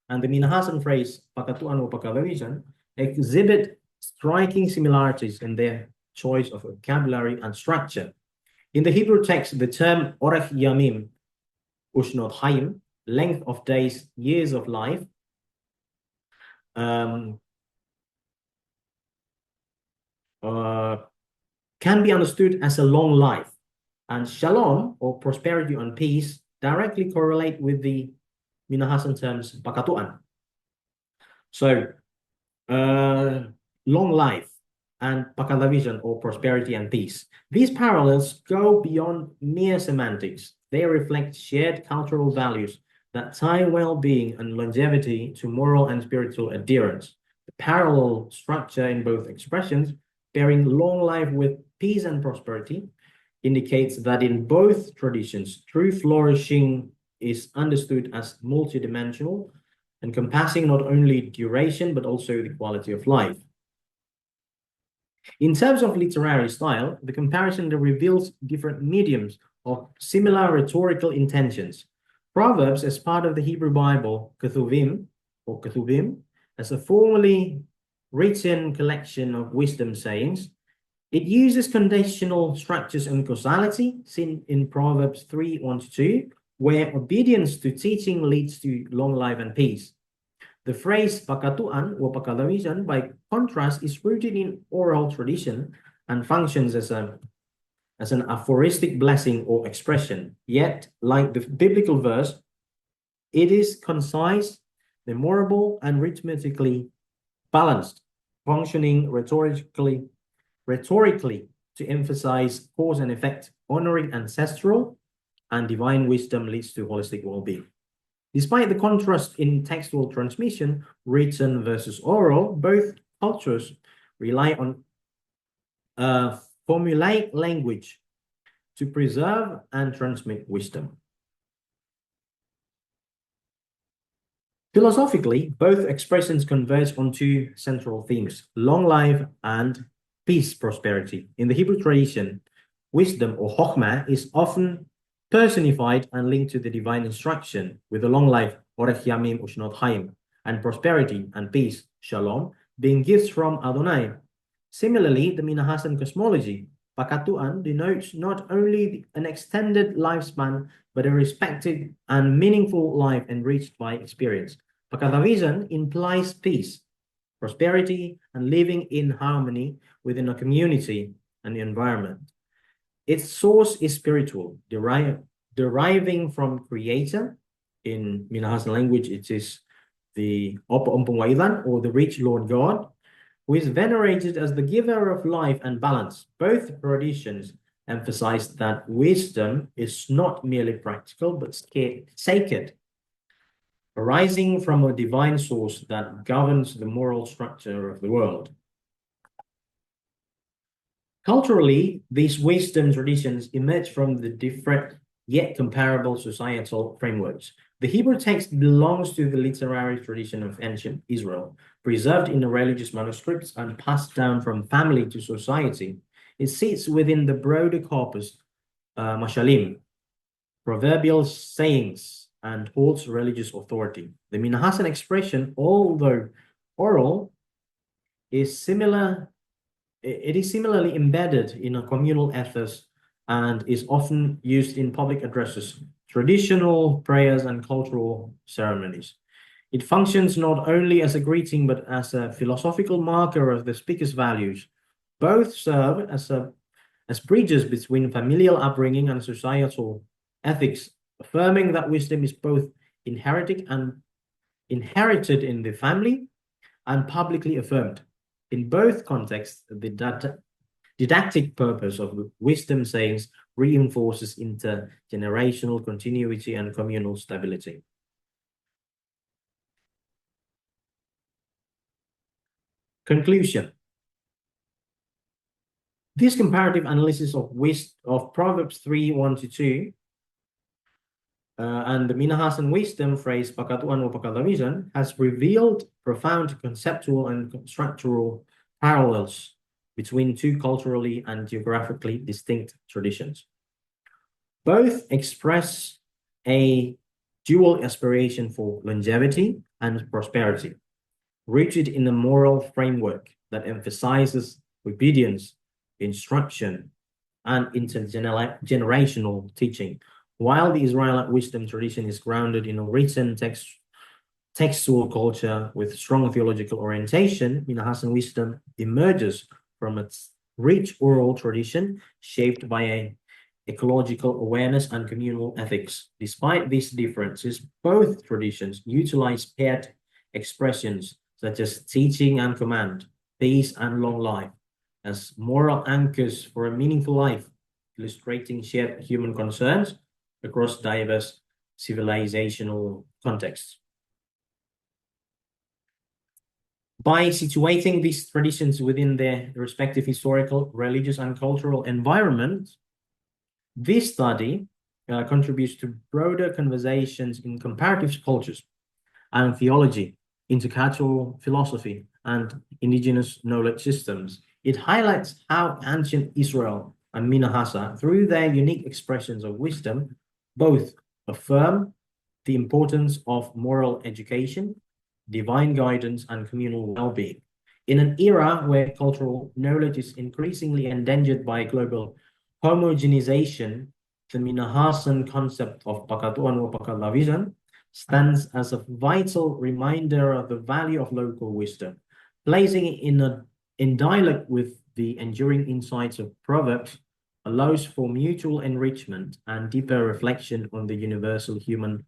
and the Minahasan phrase Pakatu'an or Pakalawizen exhibit striking similarities in their choice of vocabulary and structure. In the Hebrew text, the term Orech Yamim, Ushnot Hayim, length of days, years of life, can be understood as a long life. And shalom, or prosperity and peace, directly correlate with the Minahasan terms Pakatu'an. So, long life and Pakalawizen, or prosperity and peace. These parallels go beyond mere semantics. They reflect shared cultural values that tie well-being and longevity to moral and spiritual adherence. The parallel structure in both expressions, pairing long life with peace and prosperity, indicates that in both traditions, true flourishing is understood as multidimensional, encompassing not only duration, but also the quality of life. In terms of literary style, the comparison reveals different mediums of similar rhetorical intentions. Proverbs, as part of the Hebrew Bible, Ketuvim, or Ketuvim, as a formally written collection of wisdom sayings, it uses conditional structures and causality, seen in Proverbs 3:1-2, where obedience to teaching leads to long life and peace. The phrase Pakatu'an or Pakalawizen, by contrast, is rooted in oral tradition and functions as an aphoristic blessing or expression. Yet, like the biblical verse, it is concise, memorable, and rhythmically balanced, functioning rhetorically to emphasize cause and effect, honoring ancestral and divine wisdom leads to holistic well-being. Despite the contrast in textual transmission, written versus oral, both cultures rely on formulaic language to preserve and transmit wisdom. Philosophically, both expressions converge on two central themes: long life and peace, prosperity. In the Hebrew tradition, wisdom or chokhmah is often personified and linked to the divine instruction, with the long life, Orech Yamim Ushnot Hayim, and prosperity and peace, Shalom, being gifts from Adonai. Similarly, the Minahasan cosmology Pakatu'an denotes not only an extended lifespan, but a respected and meaningful life enriched by experience. Pakalawizen implies peace, prosperity, and living in harmony within a community and the environment. Its source is spiritual, deriving from Creator. In Minahasan language, it is the Opa Ompong Wailan, or the rich Lord God, who is venerated as the giver of life and balance. Both traditions emphasize that wisdom is not merely practical, but sacred, arising from a divine source that governs the moral structure of the world. Culturally, these wisdom traditions emerge from the different yet comparable societal frameworks. The Hebrew text belongs to the literary tradition of ancient Israel, preserved in the religious manuscripts and passed down from family to society. It sits within the broader corpus, mashalim, proverbial sayings, and holds religious authority. The Minahasan expression, although oral, is similarly embedded in a communal ethos and is often used in public addresses, traditional prayers, and cultural ceremonies. It functions not only as a greeting, but as a philosophical marker of the speaker's values. Both serve as bridges between familial upbringing and societal ethics, affirming that wisdom is both inherited in the family and publicly affirmed. In both contexts, the didactic purpose of wisdom sayings reinforces intergenerational continuity and communal stability. Conclusion. This comparative analysis of Proverbs 3:1-2 and the Minahasan wisdom phrase Pakatu'an or Pakalawizen has revealed profound conceptual and structural parallels between two culturally and geographically distinct traditions. Both express a dual aspiration for longevity and prosperity, rooted in a moral framework that emphasizes obedience, instruction, and intergenerational teaching. While the Israelite wisdom tradition is grounded in a written textual culture with strong theological orientation, Minahasan wisdom emerges from its rich oral tradition shaped by an ecological awareness and communal ethics. Despite these differences, both traditions utilize paired expressions such as teaching and command, peace and long life, as moral anchors for a meaningful life, illustrating shared human concerns across diverse civilizational contexts. By situating these traditions within their respective historical, religious, and cultural environments, this study contributes to broader conversations in comparative cultures and theology, intercultural philosophy, and indigenous knowledge systems. It highlights how ancient Israel and Minahasan, through their unique expressions of wisdom, both affirm the importance of moral education, divine guidance, and communal well-being. In an era where cultural knowledge is increasingly endangered by global homogenization, the Minahasan concept of Pakatu'an or Pakalawizen stands as a vital reminder of the value of local wisdom, placing it in dialogue with the enduring insights of Proverbs allows for mutual enrichment and deeper reflection on the universal human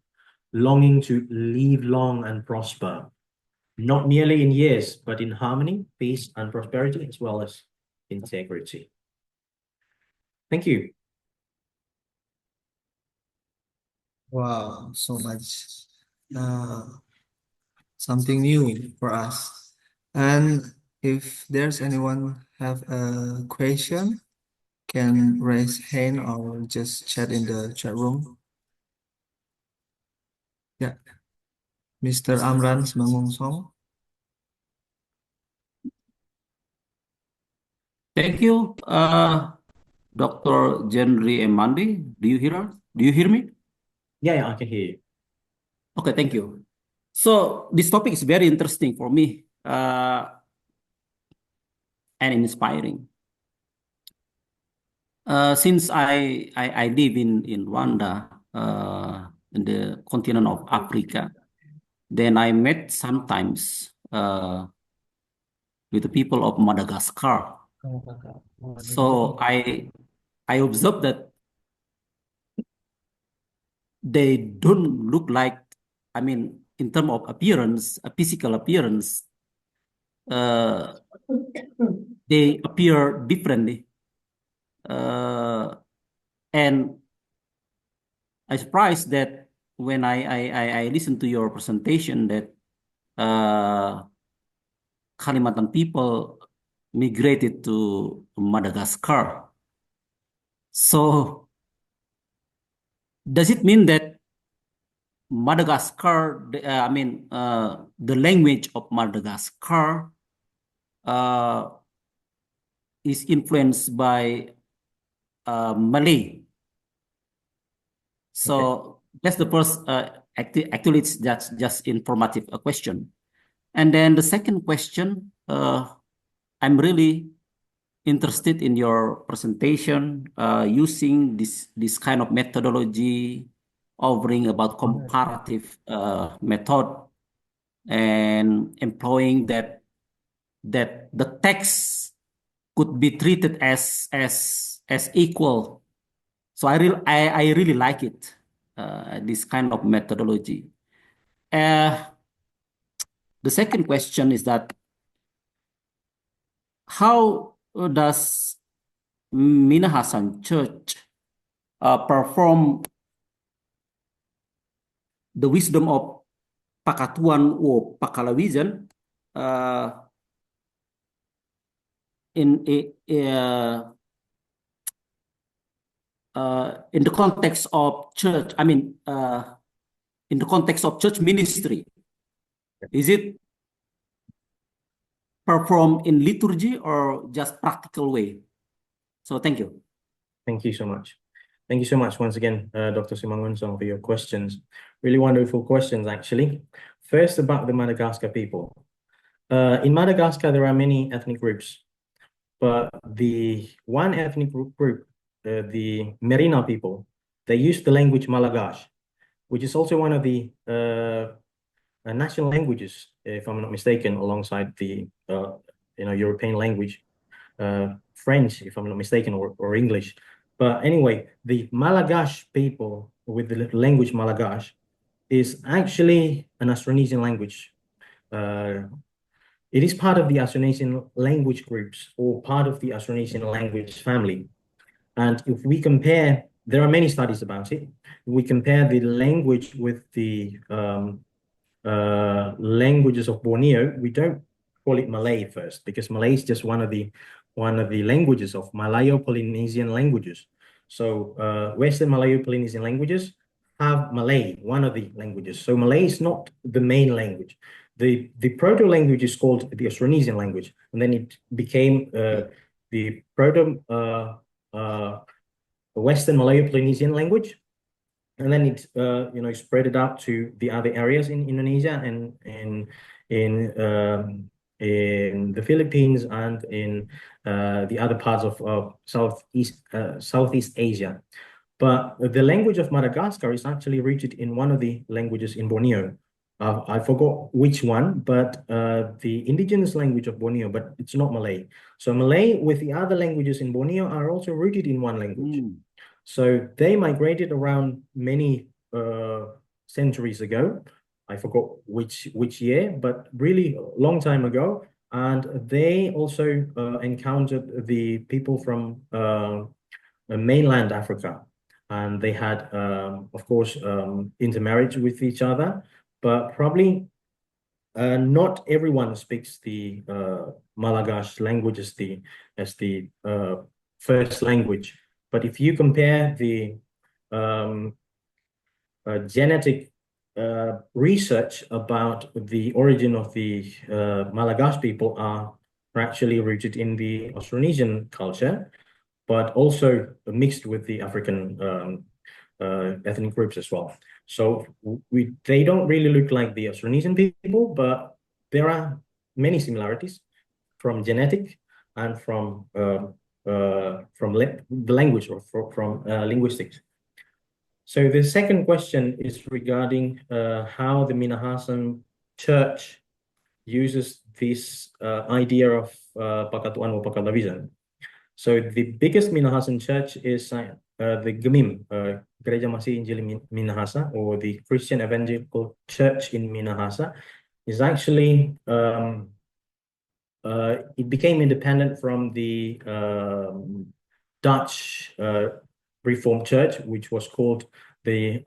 longing to live long and prosper, not merely in years, but in harmony, peace, and prosperity, as well as integrity. Thank you. Wow, so much something new for us. And if there's anyone have a question, can raise hand or just chat in the chat room. Yeah, Mr. Amran Semangungsong. Thank you, Dr. Jenry E. Mandey. Do you hear us? Do you hear me? Yeah, I can hear you. Okay, thank you. So this topic is very interesting for me and inspiring. Since I live in Rwanda, in the continent of Africa, then I met sometimes with the people of Madagascar. So I observed that they don't look like, I mean, in terms of appearance, a physical appearance, they appear differently. And I surprised that when I listened to your presentation that Kalimantan people migrated to Madagascar. So does it mean that Madagascar, the language of Madagascar is influenced by Malay? So that's the first, actually it's just informative question. And then the second question, I'm really interested in your presentation using this kind of methodology, offering about comparative method and employing that the text could be treated as equal. So I really like it, this kind of methodology. The second question is that how does Minahasan Church perform the wisdom of Pakatu'an or Pakalawizen in the context of church? I mean, in the context of church ministry, is it performed in liturgy or just practical way? So thank you. Thank you so much. Thank you so much once again, Dr. Simangunson, for your questions. Really wonderful questions, actually. First, about the Madagascar people. In Madagascar, there are many ethnic groups, but the one ethnic group, the Merina people, they use the language Malagasy, which is also one of the national languages, if I'm not mistaken, alongside the European language, French, if I'm not mistaken, or English. But anyway, the Malagasy people with the language Malagasy is actually an Austronesian language. It is part of the Austronesian language groups or part of the Austronesian language family. And if we compare, there are many studies about it. We compare the language with the languages of Borneo. We don't call it Malay first, because Malay is just one of the languages of Malayo-Polynesian languages. So Western Malayo-Polynesian languages have Malay, one of the languages. So Malay is not the main language. The proto-language is called the Austronesian language, and then it became the Western Malayo-Polynesian language, and then it spread it out to the other areas in Indonesia and in the Philippines and in the other parts of Southeast Asia. But the language of Madagascar is actually rooted in one of the languages in Borneo. I forgot which one, but the indigenous language of Borneo, but it's not Malay. So Malay with the other languages in Borneo are also rooted in one language. So they migrated around many centuries ago. I forgot which year, but really a long time ago. And they also encountered the people from mainland Africa. And they had, of course, intermarriage with each other, but probably not everyone speaks the Malagasy language as the first language. But if you compare the genetic research about the origin of the Malagasy people are actually rooted in the Austronesian culture, but also mixed with the African ethnic groups as well. So they don't really look like the Austronesian people, but there are many similarities from genetic and from the language or from linguistics. So the second question is regarding how the Minahasan church uses this idea of Pakatu'an or Pakalawizen. So the biggest Minahasan church is the GMIM, Gereja Masih Injili Minahasa, or the Christian Evangelical Church in Minahasa, is actually it became independent from the Dutch Reformed Church, which was called the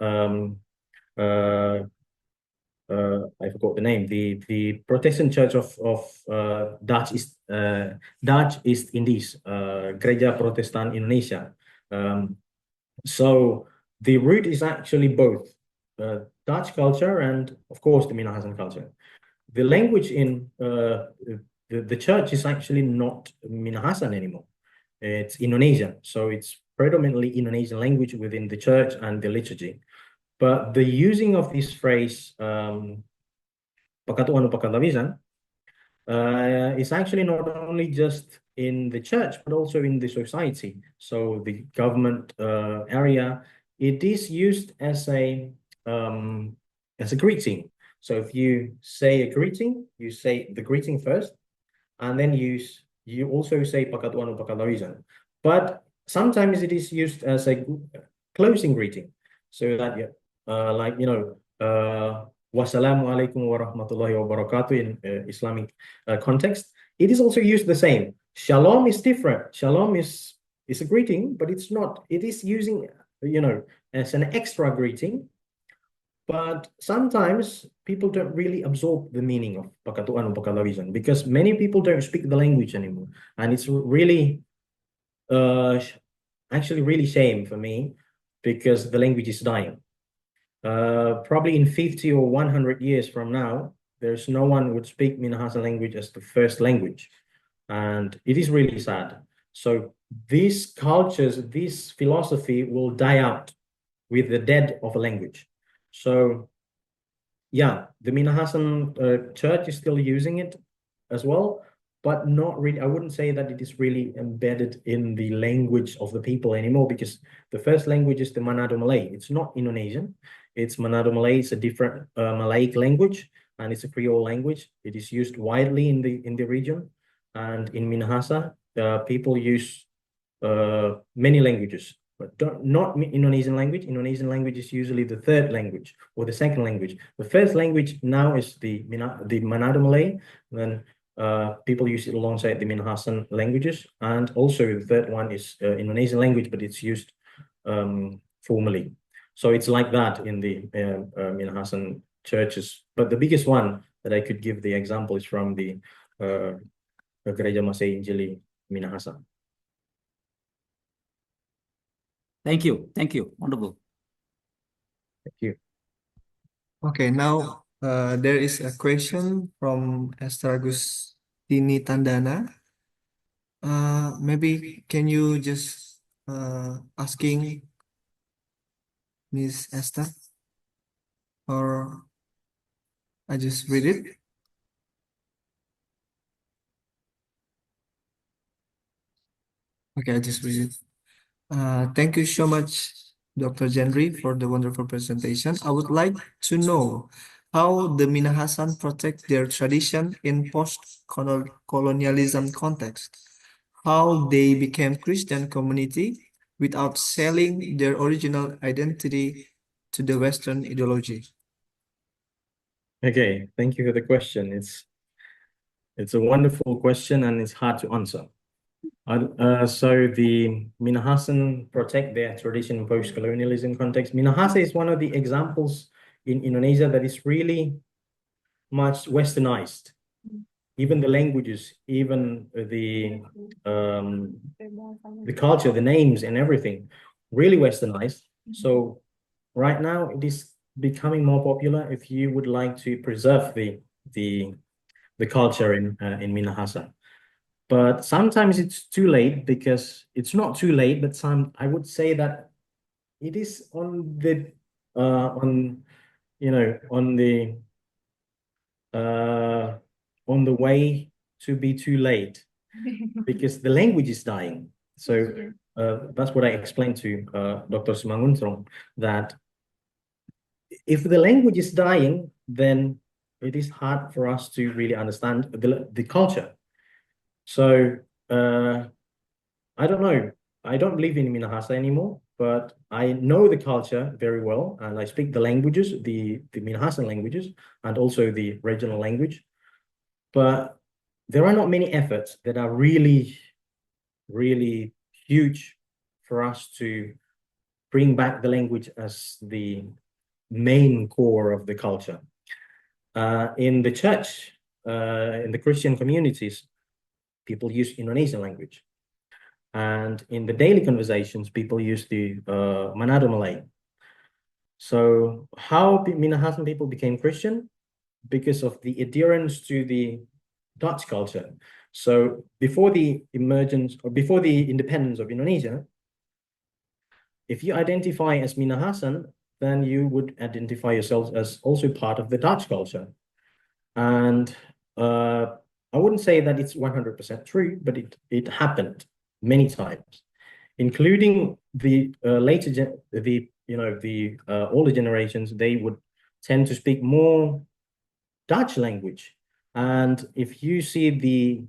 I forgot the name, the Protestant Church of Dutch East Indies, Gereja Protestan Indonesia. So the root is actually both Dutch culture and, of course, the Minahasan culture. The language in the church is actually not Minahasan anymore. It's Indonesian, so it's predominantly Indonesian language within the church and the liturgy. But the using of this phrase, Pakatu'an or Pakalawizen, is actually not only just in the church, but also in the society. So the government area, it is used as a greeting. So if you say a greeting, you say the greeting first, and then you also say Pakatu'an or Pakalawizen. But sometimes it is used as a closing greeting, so that like Wassalamualaikum warahmatullahi wabarakatuh in Islamic context. It is also used the same. Shalom is different. Shalom is a greeting, but it's not. It is using as an extra greeting. But sometimes people don't really absorb the meaning of Pakatu'an or Pakalawizen because many people don't speak the language anymore, and it's really actually really shame for me because the language is dying. Probably in 50 or 100 years from now, there's no one would speak Minahasan language as the first language. And it is really sad. So these cultures, this philosophy will die out with the death of a language. So yeah, the Minahasan church is still using it as well, but not really. I wouldn't say that it is really embedded in the language of the people anymore because the first language is the Manado Malay. It's not Indonesian. It's Manado Malay. It's a different Malayic language, and it's a Creole language. It is used widely in the region, and in Minahasa, people use many languages, but not Indonesian language. Indonesian language is usually the third language or the second language. The first language now is the Manado Malay. Then people use it alongside the Minahasan languages, and also the third one is Indonesian language, but it's used formally. So it's like that in the Minahasan churches. But the biggest one that I could give the example is from the Gereja Masih Injili Minahasa. Thank you. Wonderful. Thank you. Okay, now there is a question from Esther Agustini Tandana. Maybe can you just asking Miss Esther, or I just read it? Okay, I just read it. Thank you so much, Dr. Jenry, for the wonderful presentation. I would like to know how the Minahasan protect their tradition in post-colonialism context, how they became Christian community without selling their original identity to the Western ideology. Okay, thank you for the question. It's a wonderful question and it's hard to answer. So the Minahasan protect their tradition in post-colonialism context. Minahasa is one of the examples in Indonesia that is really much westernized. Even the languages, even the culture, the names and everything, really westernized. So right now it is becoming more popular if you would like to preserve the culture in Minahasa. But sometimes it's too late because it's not too late, but I would say that it is on the way to be too late because the language is dying. So that's what I explained to Dr. Sumanguntrong, that if the language is dying, then it is hard for us to really understand the culture. So I don't know. I don't live in Minahasa anymore, but I know the culture very well, and I speak the languages, the Minahasan languages, and also the regional language. But there are not many efforts that are really, really huge for us to bring back the language as the main core of the culture. In the church, in the Christian communities, people use Indonesian language. And in the daily conversations, people use the Manado Malay. So how Minahasan people became Christian? Because of the adherence to the Dutch culture. So before the emergence or before the independence of Indonesia, if you identify as Minahasan, then you would identify yourselves as also part of the Dutch culture. And I wouldn't say that it's 100% true, but it happened many times, including the older generations. They would tend to speak more Dutch language. And if you see the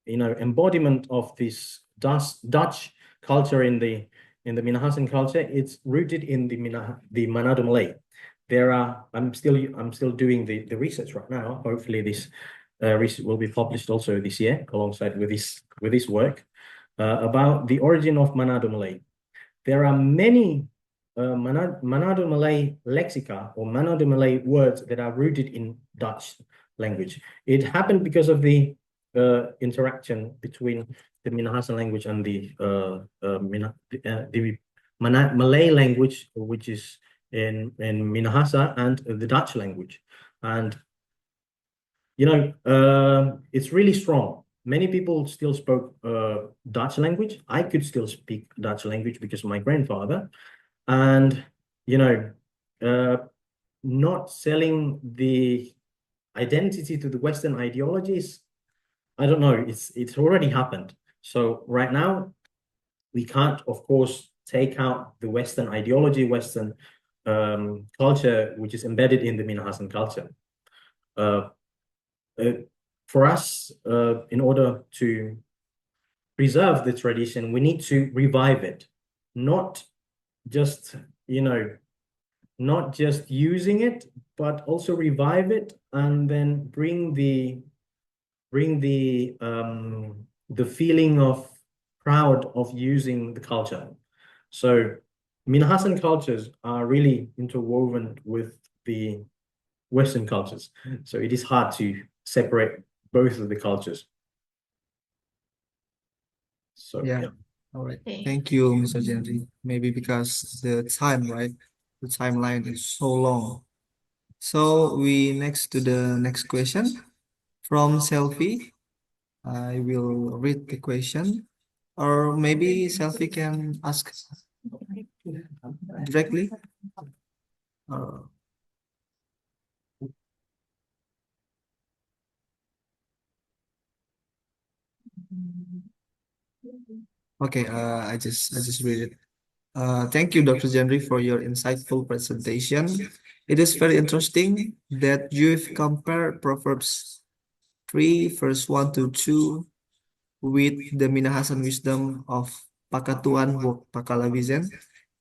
embodiment of this Dutch culture in the Minahasan culture, it's rooted in the Manado Malay. I'm still doing the research right now. Hopefully this research will be published also this year alongside with this work about the origin of Manado Malay. There are many Manado Malay lexica or Manado Malay words that are rooted in Dutch language. It happened because of the interaction between the Minahasan language and the Malay language, which is in Minahasa, and the Dutch language. And it's really strong. Many people still spoke Dutch language. I could still speak Dutch language because of my grandfather. And not selling the identity to the Western ideologies, I don't know, it's already happened. So right now, we can't, of course, take out the Western ideology, Western culture, which is embedded in the Minahasan culture. For us, in order to preserve the tradition, we need to revive it, not just using it, but also revive it, and then bring the feeling of proud of using the culture. So Minahasan cultures are really interwoven with the Western cultures. So it is hard to separate both of the cultures. So Yeah. All right. Thank you, Mr. Jenry. Maybe because the time, right? The timeline is so long. So we next to the next question from Selfie. I will read the question, or maybe Selfie can ask directly. Uh, okay, I just read it. Thank you, Dr. Jenry, for your insightful presentation. It is very interesting that you've compared Proverbs 3, verse 1 to 2 with the Minahasan wisdom of Pakatu'an work Pakalawizen.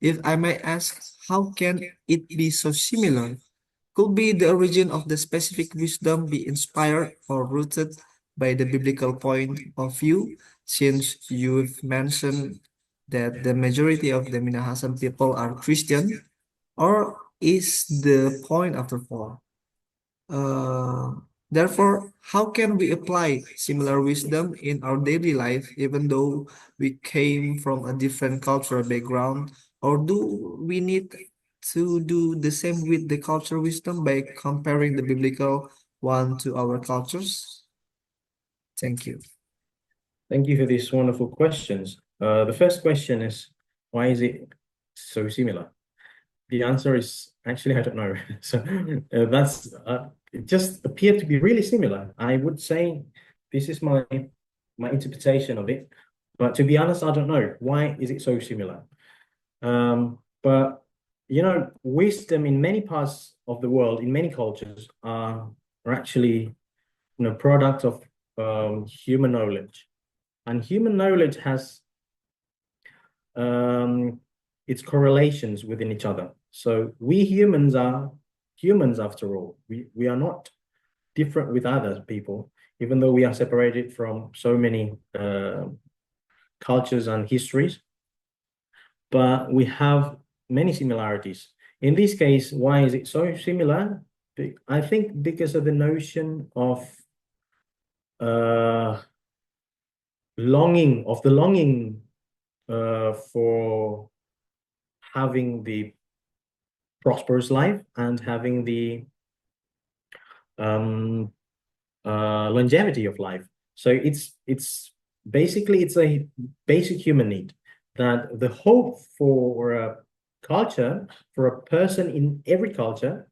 If I may ask, how can it be so similar? Could be the origin of the specific wisdom be inspired or rooted by the biblical point of view, since you've mentioned that the majority of the Minahasan people are Christian, or is the point after all? Uh, Therefore, how can we apply similar wisdom in our daily life, even though we came from a different cultural background? Or do we need to do the same with the cultural wisdom by comparing the biblical one to our cultures? Thank you. thank you for these wonderful questions. The first question is, why is it so similar? The answer is actually, I don't know. So it just appeared to be really similar. I would say this is my interpretation of it. But to be honest, I don't know. Why is it so similar? But wisdom in many parts of the world, in many cultures, are actually product of human knowledge. And human knowledge has its correlations within each other. So we humans are humans after all. We are not different with other people, even though we are separated from so many cultures and histories, but we have many similarities. In this case, why is it so similar? I think because of the notion of longing for having the prosperous life and having the longevity of life. So it's basically it's a basic human need, that the hope for a culture, for a person in every culture,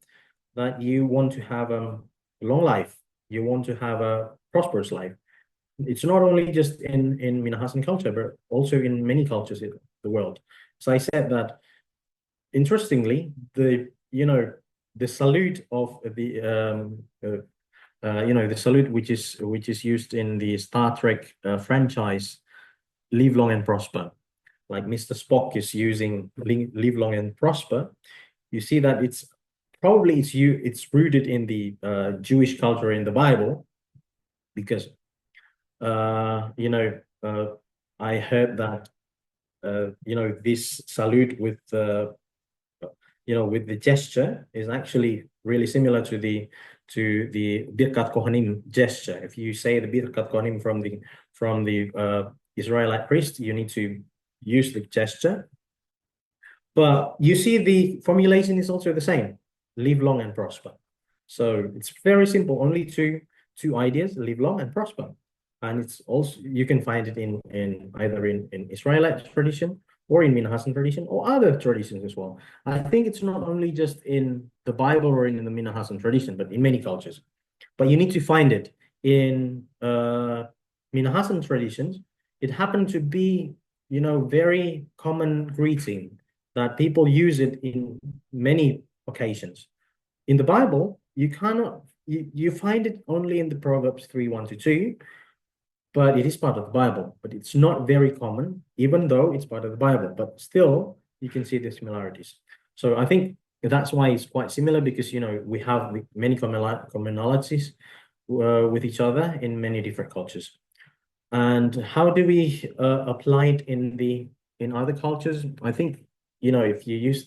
that you want to have a long life, you want to have a prosperous life. It's not only just in Minahasan culture, but also in many cultures in the world. So I said that, interestingly, the salute of the the salute which is used in the Star Trek franchise, live long and prosper, like Mr. Spock is using live long and prosper. You see that it's rooted in the Jewish culture in the Bible, because I heard that this salute with the gesture is actually really similar to the Birkat Kohanim gesture. If you say the Birkat Kohanim from the Israelite priest, you need to use the gesture. But you see the formulation is also the same: live long and prosper. So it's very simple, only two ideas: live long and prosper. And it's also, you can find it in either in Israelite tradition or in Minahasan tradition or other traditions as well. I think it's not only just in the Bible or in the Minahasan tradition, but in many cultures. But you need to find it in Minahasan traditions. It happened to be, very common greeting that people use it in many occasions. In the Bible, you cannot, you find it only in the Proverbs 3:1-2, but it is part of the Bible. But it's not very common, even though it's part of the Bible. But still, you can see the similarities. So I think that's why it's quite similar, because we have many commonalities with each other in many different cultures. And how do we apply it in other cultures? I think if you use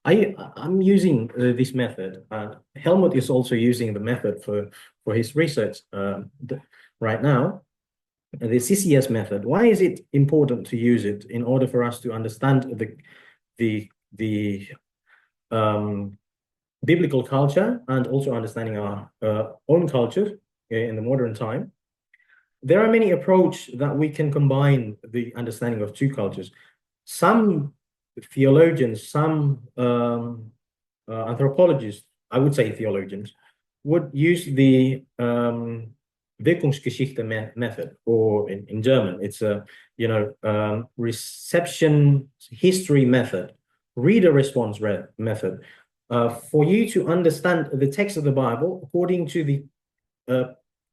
I'm using this method. Helmut is also using the method for his research right now. The CCS method. Why is it important to use it? In order for us to understand the biblical culture, and also understanding our own culture in the modern time. There are many approaches that we can combine the understanding of two cultures. Some theologians, some anthropologists, I would say theologians, would use the Wirkungsgeschichte method, or in German, it's a reception history method, reader response method, for you to understand the text of the Bible according to the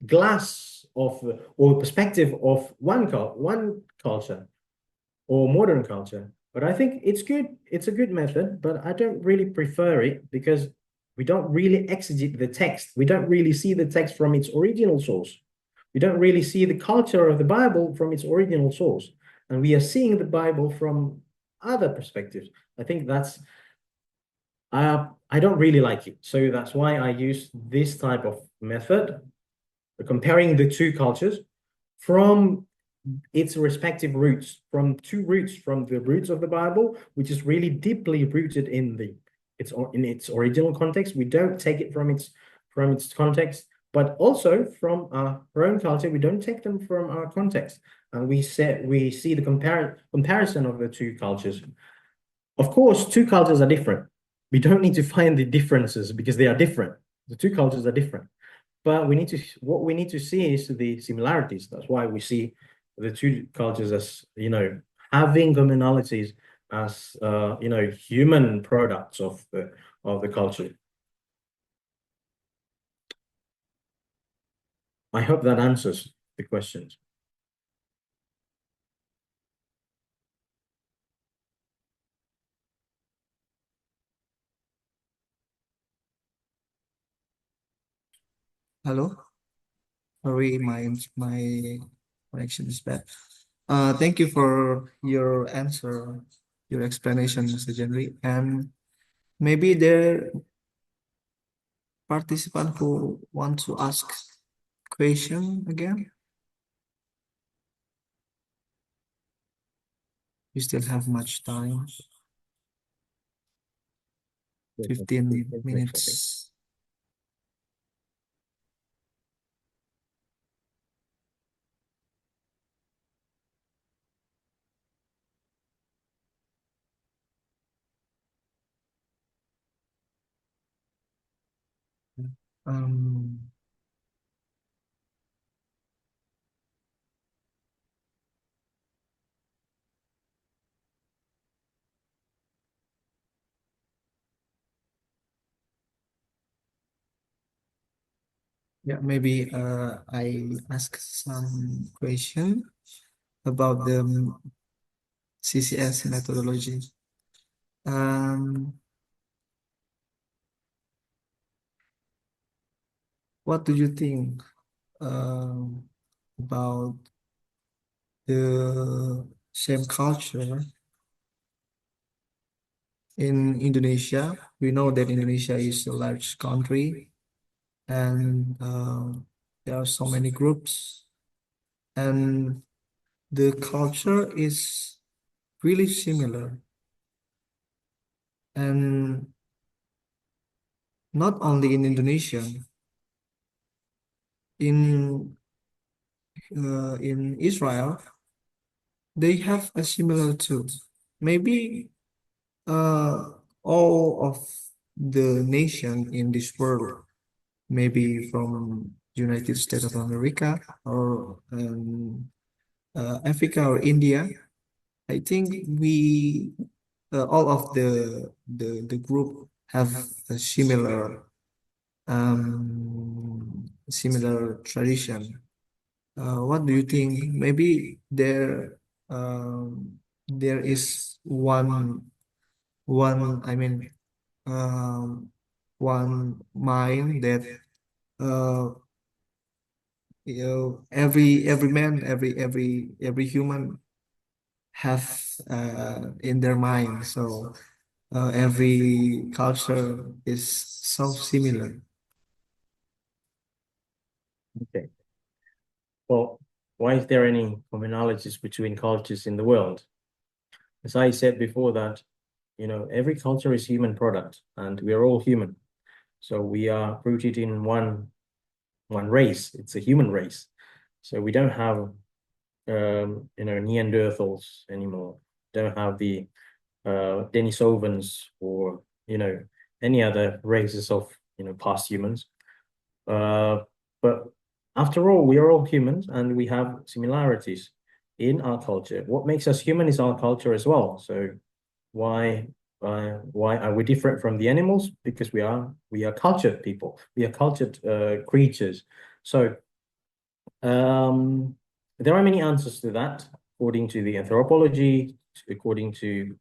glass of or perspective of one culture or modern culture. But I think it's good. It's a good method, but I don't really prefer it, because we don't really exegete the text. We don't really see the text from its original source. We don't really see the culture of the Bible from its original source. And we are seeing the Bible from other perspectives. I think that's, I don't really like it. So that's why I use this type of method, comparing the two cultures from its respective roots, from the roots of the Bible, which is really deeply rooted in its original context. We don't take it from its context, but also from our own culture. We don't take them from our context, and we see the comparison of the two cultures. Of course, two cultures are different. We don't need to find the differences, because they are different. The two cultures are different, but what we need to see is the similarities. That's why we see the two cultures as, having commonalities as, human products of the culture. I hope that answers the questions. Hello? Sorry, my connection is bad. Thank you for your answer, your explanation, Mr. Jenry. And maybe there participant who want to ask question again. We still have much time. 15 minutes. Um, yeah, maybe I ask some question about the CCS methodology. What do you think about the same culture in Indonesia? We know that Indonesia is a large country, and there are so many groups, and the culture is really similar. And not only in Indonesia, in Israel, they have a similar too. Maybe all of the nation in this world, maybe from United States of America or Africa or India, I think we all of the group have a similar tradition. What do you think? Maybe there is one I mean one mind that uh, every man, every human have in their mind. So every culture is so similar. Okay. Well, why is there any commonalities between cultures in the world? As I said before that, every culture is human product, and we are all human. So we are rooted in one race. It's a human race. So we don't have Neanderthals anymore. Don't have the Denisovans or any other races of past humans. But after all, we are all humans, and we have similarities in our culture. What makes us human is our culture as well. So why are we different from the animals? Because we are cultured people. We are cultured creatures. So there are many answers to that, according to the anthropology, according to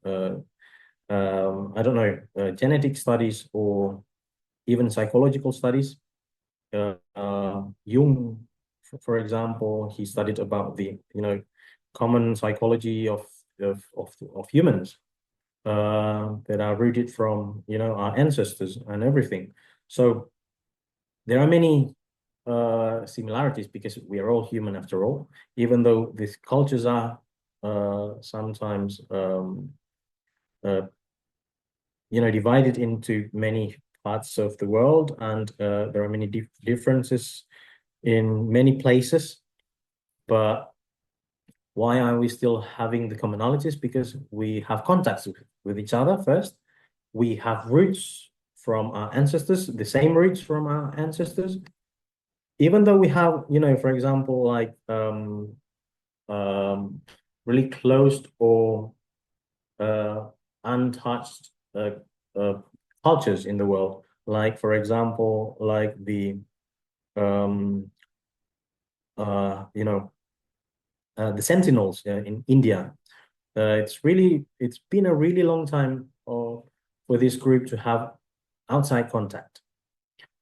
I don't know, genetic studies or even psychological studies. Jung, for example, he studied about the common psychology of humans that are rooted from our ancestors and everything. So there are many similarities because we are all human after all, even though these cultures are sometimes divided into many parts of the world, and there are many differences in many places. But why are we still having the commonalities? Because we have contacts with each other first. We have roots from our ancestors, the same roots from our ancestors. Even though we have, for example, like really closed or untouched cultures in the world. Like, for example, like the the Sentinels in India. It's been a really long time for this group to have outside contact.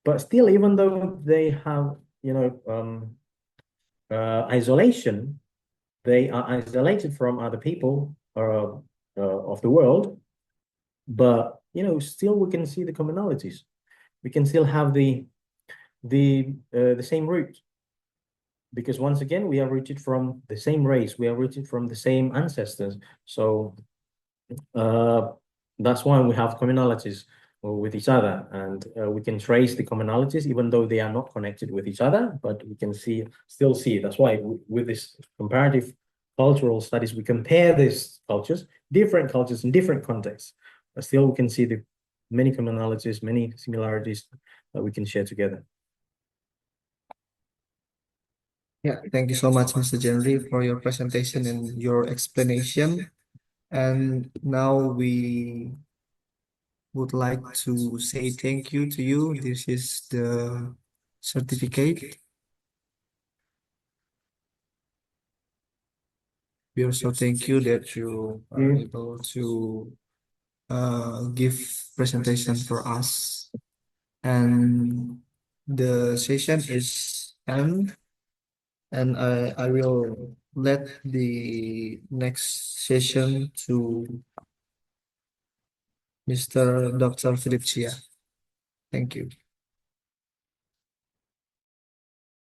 But still, even though they have, isolation, they are isolated from other people of the world. But still, we can see the commonalities. We can still have the same root, because once again, we are rooted from the same race. We are rooted from the same ancestors. So that's why we have commonalities with each other, and we can trace the commonalities even though they are not connected with each other, but we can still see. That's why with this comparative cultural studies, we compare these cultures, different cultures in different contexts, but still we can see the many commonalities, many similarities that we can share together. Yeah, thank you so much, Mr. Jenry, for your presentation and your explanation. And now we would like to say thank you to you. This is the certificate. We also thank you that you are able to give presentation for us. And the session is end, and I will let the next session to Mr. Dr. Philip Chia. Thank you.